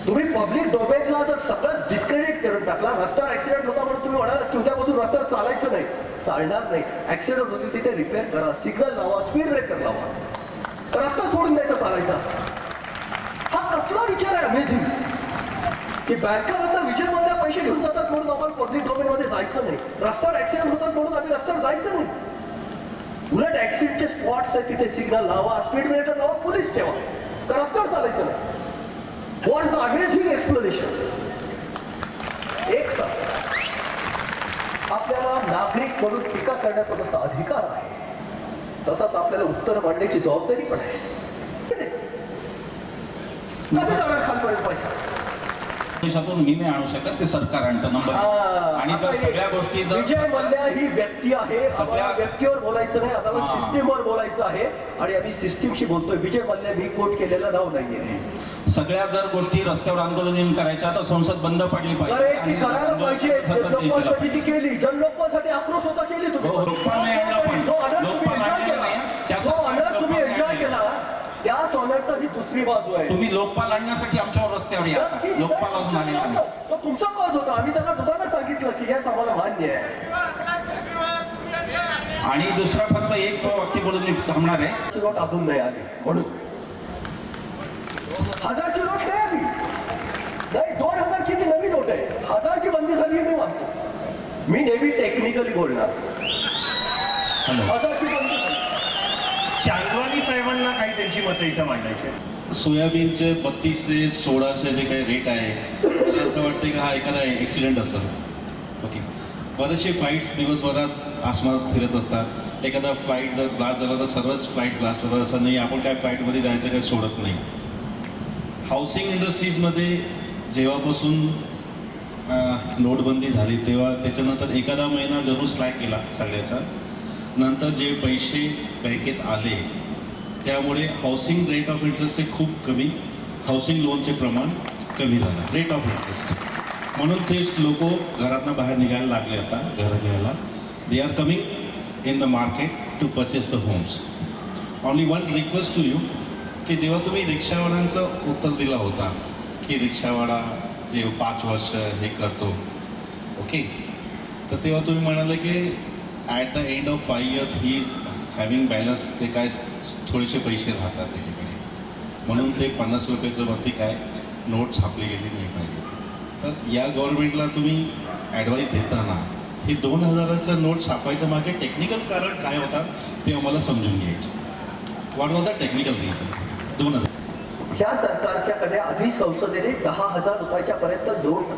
तुम्ही पब्लिक डोमेनला जर सगळं डिस्क्रेडिट करून टाकला, रस्त्यावर ऍक्सिडेंट होता म्हणून तुम्ही म्हणाला की उद्यापासून रस्त्यावर चालायचं नाही, चालणार नाही. ऍक्सिडेंट होती तिथे रिपेअर करा, सिग्नल लावा, स्पीड ब्रेकर लावा, रस्ता सोडून द्यायचा चालायचा. हा कसला विचार आहे अमेझिंग की बँकामधनं विजय मधल्या पैसे घेऊन जातात म्हणून आपण पब्लिक डोमेन मध्ये जायचं नाही, रस्त्यावर ऍक्सिडेंट होतात म्हणून आम्ही रस्त्यावर जायचं नाही. उलट ऍक्सिडेंटचे स्पॉट्स आहेत तिथे सिग्नल लावा, स्पीड ब्रेकर लावा, पोलीस ठेवा, तर रस्त्यावर चालायचं नाही. What is the amazing explanation. एक आपल्याला नागरिक म्हणून टीका करण्याचा जसा अधिकार आहे तसाच आपल्याला उत्तर मांडण्याची जबाबदारी पण आहे. कसं जाणार खालपर्यंत पैसा, देशातून मी नाही आणू शकत, ते सरकार आणतं नंबर एक. आणि जर सगळ्या गोष्टी जर विजय मल्ल्या ही व्यक्ती आहे, आम्हाला व्यक्तीवर बोलायचं नाही, आम्हाला सिस्टीमवर बोलायचं आहे आणि आम्ही सिस्टीमशी बोलतोय. विजय मल्ल्या मी कोट केलेलं नाव नाहीये. सगळ्या जर गोष्टी रस्त्यावर आंदोलन करायच्या तर संसद बंद पडली पाहिजे अरे ती करायला पाहिजे. लोकपालसाठी ती केली, जनलोकपालसाठी आक्रोश होता केली तुम्ही. लोकपाल नाही आणलं पण. जो ऑनर तुम्ही लोकपाल एन्जॉय आणलेलं नाही. केला, त्या जो ऑनर तुम्ही लोकपाल एन्जॉय आणलेलं केला, त्याच ऑनरचा ही दुसरी बाजू आहे. तुम्ही लोकपाल आणण्यासाठी आमच्यावर रस्त्यावर या. लोकपाल अजून आलेला नाही. तो तुमचा कॉज होता, आम्ही त्यांना दुधानं सांगितलं की यास आम्हाला मान्य आहे. आणि दुसरा फक्त एक वाक्य बोलून मी थांबणार आहे. ची नोट अजून नाही आली म्हणून 1000ची नोट नाही आली. नाही, 2000ची ती नवी नोट आहे. 1000ची बंदी झाली मी मानतो. मी नेहमी टेक्निकली बोलणार. 1000ची बंदी झाली. चांदवानी साहेबांना काही त्यांची मतं इथं मांडायची. सोयाबीनचे 32 ते 1600 जे काही रेट आहे, मला असं वाटतं की हा एखादा ॲक्सिडेंट असेल. ओके, बरेचसे फ्लाईट्स दिवसभरात आसमानात फिरत असतात. एखादा फ्लाईट जर ब्लास्ट झाला तर सर्वच फ्लाईट ब्लास्ट होतात असं नाही. आपण काय फ्लाईटमध्ये जायचं काही सोडत नाही. हाऊसिंग इंडस्ट्रीजमध्ये जेव्हापासून नोटबंदी झाली तेव्हा त्याच्यानंतर एखादा महिना जरूर स्लॅक गेला सगळ्याचा. नंतर जे पैसे बँकेत आले त्यामुळे हाऊसिंग रेट ऑफ इंटरेस्ट हे खूप कमी, हाऊसिंग लोनचे प्रमाण कमी झालं, रेट ऑफ इंटरेस्ट. म्हणून ते लोक घरातनं बाहेर निघायला लागले आता घरं घ्यायला. They are coming in the market to purchase the homes. Only one request to you की जेव्हा तुम्ही रिक्षावाल्यांचं उत्तर दिला होता की रिक्षावाला जे 5 वर्ष हे करतो, ओके, तर तेव्हा तुम्ही म्हणाले की at the end of 5 years he is having balance. ते काय थोडेसे पैसे राहतात त्याच्याकडे, म्हणून ते 50 रुपयाचं वरती काय नोट छापली गेली नाही पाहिजे. तर या गव्हर्नमेंटला तुम्ही ॲडवाईस देताना ही 2000चं नोट छापायचं मागे टेक्निकल कारण काय होता ते आम्हाला समजून घ्यायचं. What was the technical reason? 2000 ह्या सरकारच्याकडे आधी संसदेने 10,000 रुपयाच्या पर्यंत नोट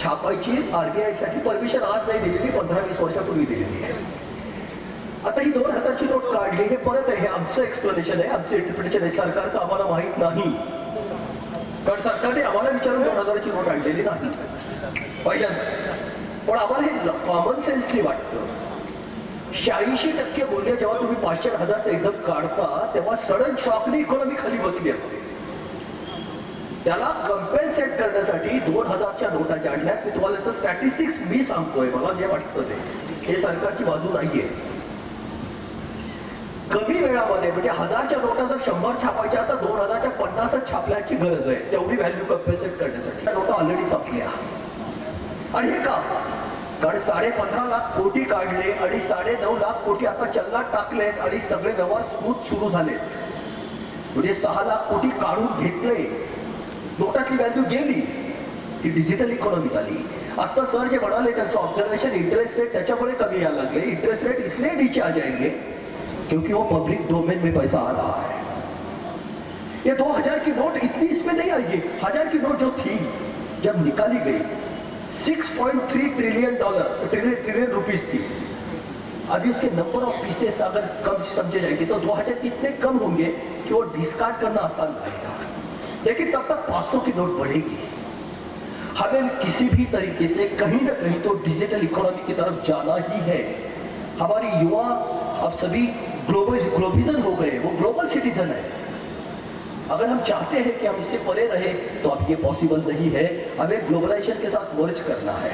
छापायची आरबीआयसाठी परमिशन आज नाही दिलेली, 15-20 वर्षापूर्वी दिलेली आहे. आता ही 2000ची नोट काढली, हे परत आहे, हे आमचं एक्सप्लेनेशन आहे, आमचं इंटरप्रिटेशन आहे. सरकारचं आम्हाला माहीत नाही, कारण सरकारने आम्हाला विचारून 2000ची नोट आणलेली नाही पहिल्यांदा. पण आम्हाला हे कॉमन सेन्सली वाटतं. 86% मूल्य जेव्हा तुम्ही 500,000चं एकदम काढता तेव्हा सडन शॉकने इकॉनॉमी खाली बसली असते. त्याला कम्पेन्सेट करण्यासाठी 2000च्या नोटा ज्या आणल्या, मी तुम्हाला त्याचं स्टॅटिस्टिक्स मी सांगतोय, मला जे वाटतं ते, हे सरकारची बाजू नाहीये. कमी वेळामध्ये म्हणजे 1000च्या नोटा जर 100 छापायच्या तर 2000च्या 50च छापल्याची गरज आहे, तेवढी व्हॅल्यू कम्पेन्सेट करण्यासाठी. त्या नोटा ऑलरेडी संपल्या. आणि हे का? कारण 15.5 लाख कोटी काढले आणि 9.5 लाख कोटी आता चलनात टाकलेत आणि सगळे व्यवहार स्मूथ सुरू झाले. म्हणजे 6 लाख कोटी काढून घेतले, नोटातली व्हॅल्यू गेली, ती डिजिटल इकॉनॉमीत आली. आता सर जे म्हणाले त्यांचं ऑब्झर्वेशन, इंटरेस्ट रेट त्याच्यामुळे कमी यायला लागले. इंटरेस्ट रेट इसलिए नीचे आ जाएंगे क्योंकि वो पब्लिक डोमेन में पैसा आ रहा है. ये 2000 की नोट इतनी इसमें नहीं आई है. 1000 की नोट जो थी जब निकाली गई 6.3 ट्रिलियन रुपीज थी. अभी उसके नंबर ऑफ पीसेस अगर कम समझे जाएंगे तो 2000 इतने कम होंगे कि वो डिस्कार्ड करना आसान रहेगा. लेकिन तब तक 500 की नोट बढ़ेगी. हमें किसी भी तरीके से कहीं ना कहीं तो डिजिटल इकोनॉमी की तरफ जाना ही है. हमारी युवा अब सभी ग्लोबलिजन हो गए, वो ग्लोबल सिटीजन है. अगर हम चाहते हैं कि हम इससे परे रहे तो अब ये पॉसिबल नहीं है. हमें ग्लोबलाइजेशन के साथ मर्ज करना है.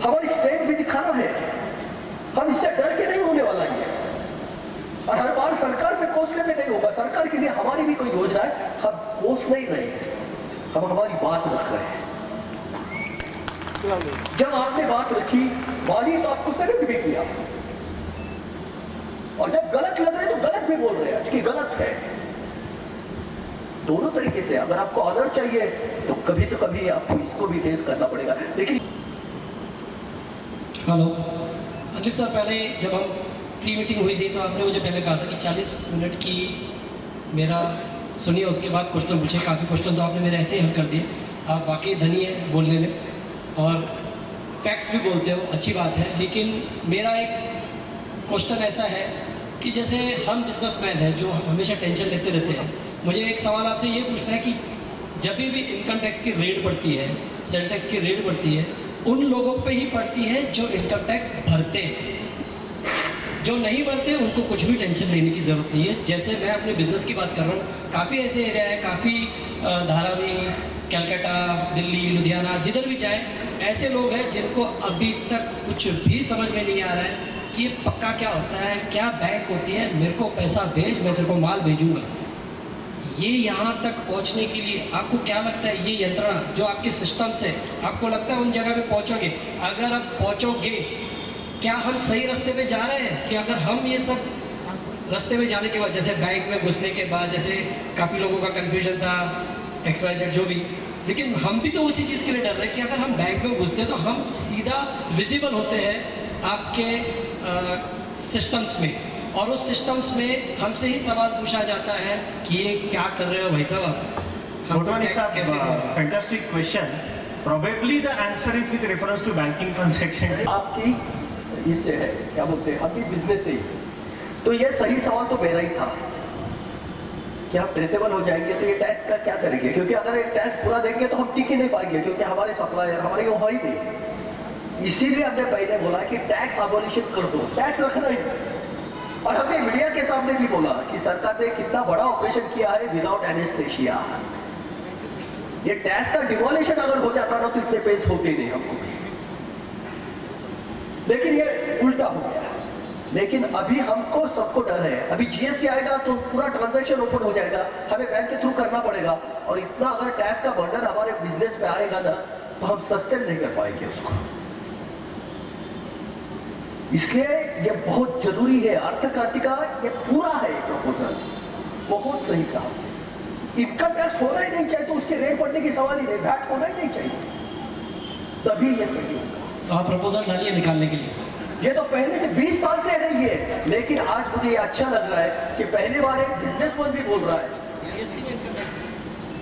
हमारी स्ट्रेंथ भी दिखाना है. हम इससे डर के नहीं होने वाला है. और हर बार सरकार पे कोसने में नहीं होगा. सरकार के लिए हमारी भी कोई योजना है, हम कोस नहीं रहे, हम हमारी बात रख रहे हैं. जब आपने बात रखी मानी तो आपको सैल्यूट भी किया, और जब गलत लग रहे तो गलत भी बोल रहे हैं कि गलत है. दोनों तरीके से अगर आपको ऑर्डर चाहिए तो कभी आपको इसको भी फेस करना पड़ेगा. लेकिन हेलो अंकित सर, पहले जब हम प्री मीटिंग हुई थी तो आपने मुझे पहले कहा था कि 40 मिनट की मेरा सुनिए, उसके बाद क्वेश्चन पूछे. काफ़ी क्वेश्चन तो आपने मेरे ऐसे ही हल कर दिए. आप वाकई धनी है बोलने में और फैक्ट्स भी बोलते हो, अच्छी बात है. लेकिन मेरा एक क्वेश्चन ऐसा है कि जैसे हम बिजनेसमैन हैं जो हमेशा टेंशन लेते रहते हैं, मुझे एक सवाल आपसे ये पूछना है कि जब भी इनकम टैक्स की रेट बढ़ती है, सेल टैक्स की रेट बढ़ती है, उन लोगों पे ही पड़ती है जो इनकम टैक्स भरते हैं। जो नहीं भरते उनको कुछ भी टेंशन लेने की ज़रूरत नहीं है। जैसे मैं अपने बिजनेस की बात कर रहा हूँ, काफ़ी ऐसे एरिया है, काफ़ी धारावी, कलकत्ता, दिल्ली, लुधियाना, जिधर भी जाए ऐसे लोग हैं जिनको अभी तक कुछ भी समझ में नहीं आ रहा है कि ये पक्का क्या होता है, क्या बैंक होती है, मेरे को पैसा भेज, मैं तेरे को माल भेजूंगा। ये यहाँ तक पहुँचने के लिए आपको क्या लगता है, ये यंत्रणा जो आपके सिस्टम से, आपको लगता है उन जगह पे पहुँचोगे? अगर आप पहुँचोगे, क्या हम सही रास्ते पे जा रहे हैं? कि अगर हम ये सब रास्ते में जाने के बाद, जैसे बैंक में घुसने के बाद, जैसे काफ़ी लोगों का कन्फ्यूजन था, XYZ जो भी, लेकिन हम भी तो उसी चीज़ के लिए डर रहे हैं कि अगर हम बैंक में घुसते हैं तो हम सीधा विजिबल होते हैं आपके सिस्टम्स में, और उस सिस्टम्स में हमसे ही सवाल पूछा जाता है कि ये क्या कर रहे हो भाई साहब, Motwani sir, fantastic question. Probably the answer is with reference to banking transaction. आपकी इससे है, क्या बोलते हैं, आपकी बिजनेस से ही। तो ये सही सवाल तो मेरा ही था कि हम ट्रेसेबल हो जाएंगे तो ये टैक्स का क्या करेंगे, क्योंकि अगर ये टैक्स पूरा देंगे तो हम टिक ही नहीं पाएंगे, क्योंकि हमारे सप्लायर हमारे यहाँ हो ही नहीं। इसीलिए हमने पहले बोला कि टैक्स अबॉलिशन कर दो, टैक्स रखना ही। और हमने मीडिया के सामने भी बोला कि सरकार ने कितना बड़ा ऑपरेशन किया है विदाउट एनेस्थेशिया। ये टैक्स का डिवॉल्यूशन अगर हो जाता ना तो इतने पेज होते ही नहीं हमको, लेकिन ये उल्टा हो गया। लेकिन अभी हमको सबको डर है, अभी GST आएगा तो पूरा ट्रांजैक्शन ओपन हो जाएगा, हमें बैंक के थ्रू करना पड़ेगा, और इतना अगर टैक्स का बर्डन हमारे बिजनेस पे आएगा ना तो हम सस्टेन नहीं कर पाएंगे उसको। इसलिए ये बहुत जरूरी है, अर्थ क्रांति का ये पूरा है प्रपोजल, बहुत सही कहा। इनकम टैक्स होना ही नहीं चाहिए तो उसके रेट बढ़ने की सवाल ही नहीं, वैट होना ही नहीं चाहिए, तभी ये सही होगा। तो आप प्रपोजल डालिए निकालने के लिए। ये तो पहले से 20 साल से है ये, लेकिन आज मुझे ये अच्छा लग रहा है कि पहली बार एक बिजनेसमैन भी बोल रहा है।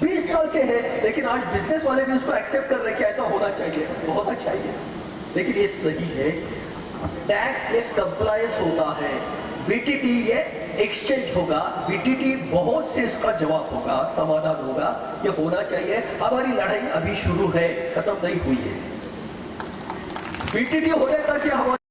20 साल से है, लेकिन आज बिजनेस वाले भी उसको एक्सेप्ट कर रहे हैं कि ऐसा होना चाहिए, बहुत अच्छा है। लेकिन ये सही है, टैक्स ये कंप्लायंस होता है, BTT ये एक्सचेंज होगा, BTT बहुत से इसका जवाब होगा, समाधान होगा, ये होना चाहिए। हमारी लड़ाई अभी शुरू है, खत्म नहीं हुई है। BTT होने तक हमारी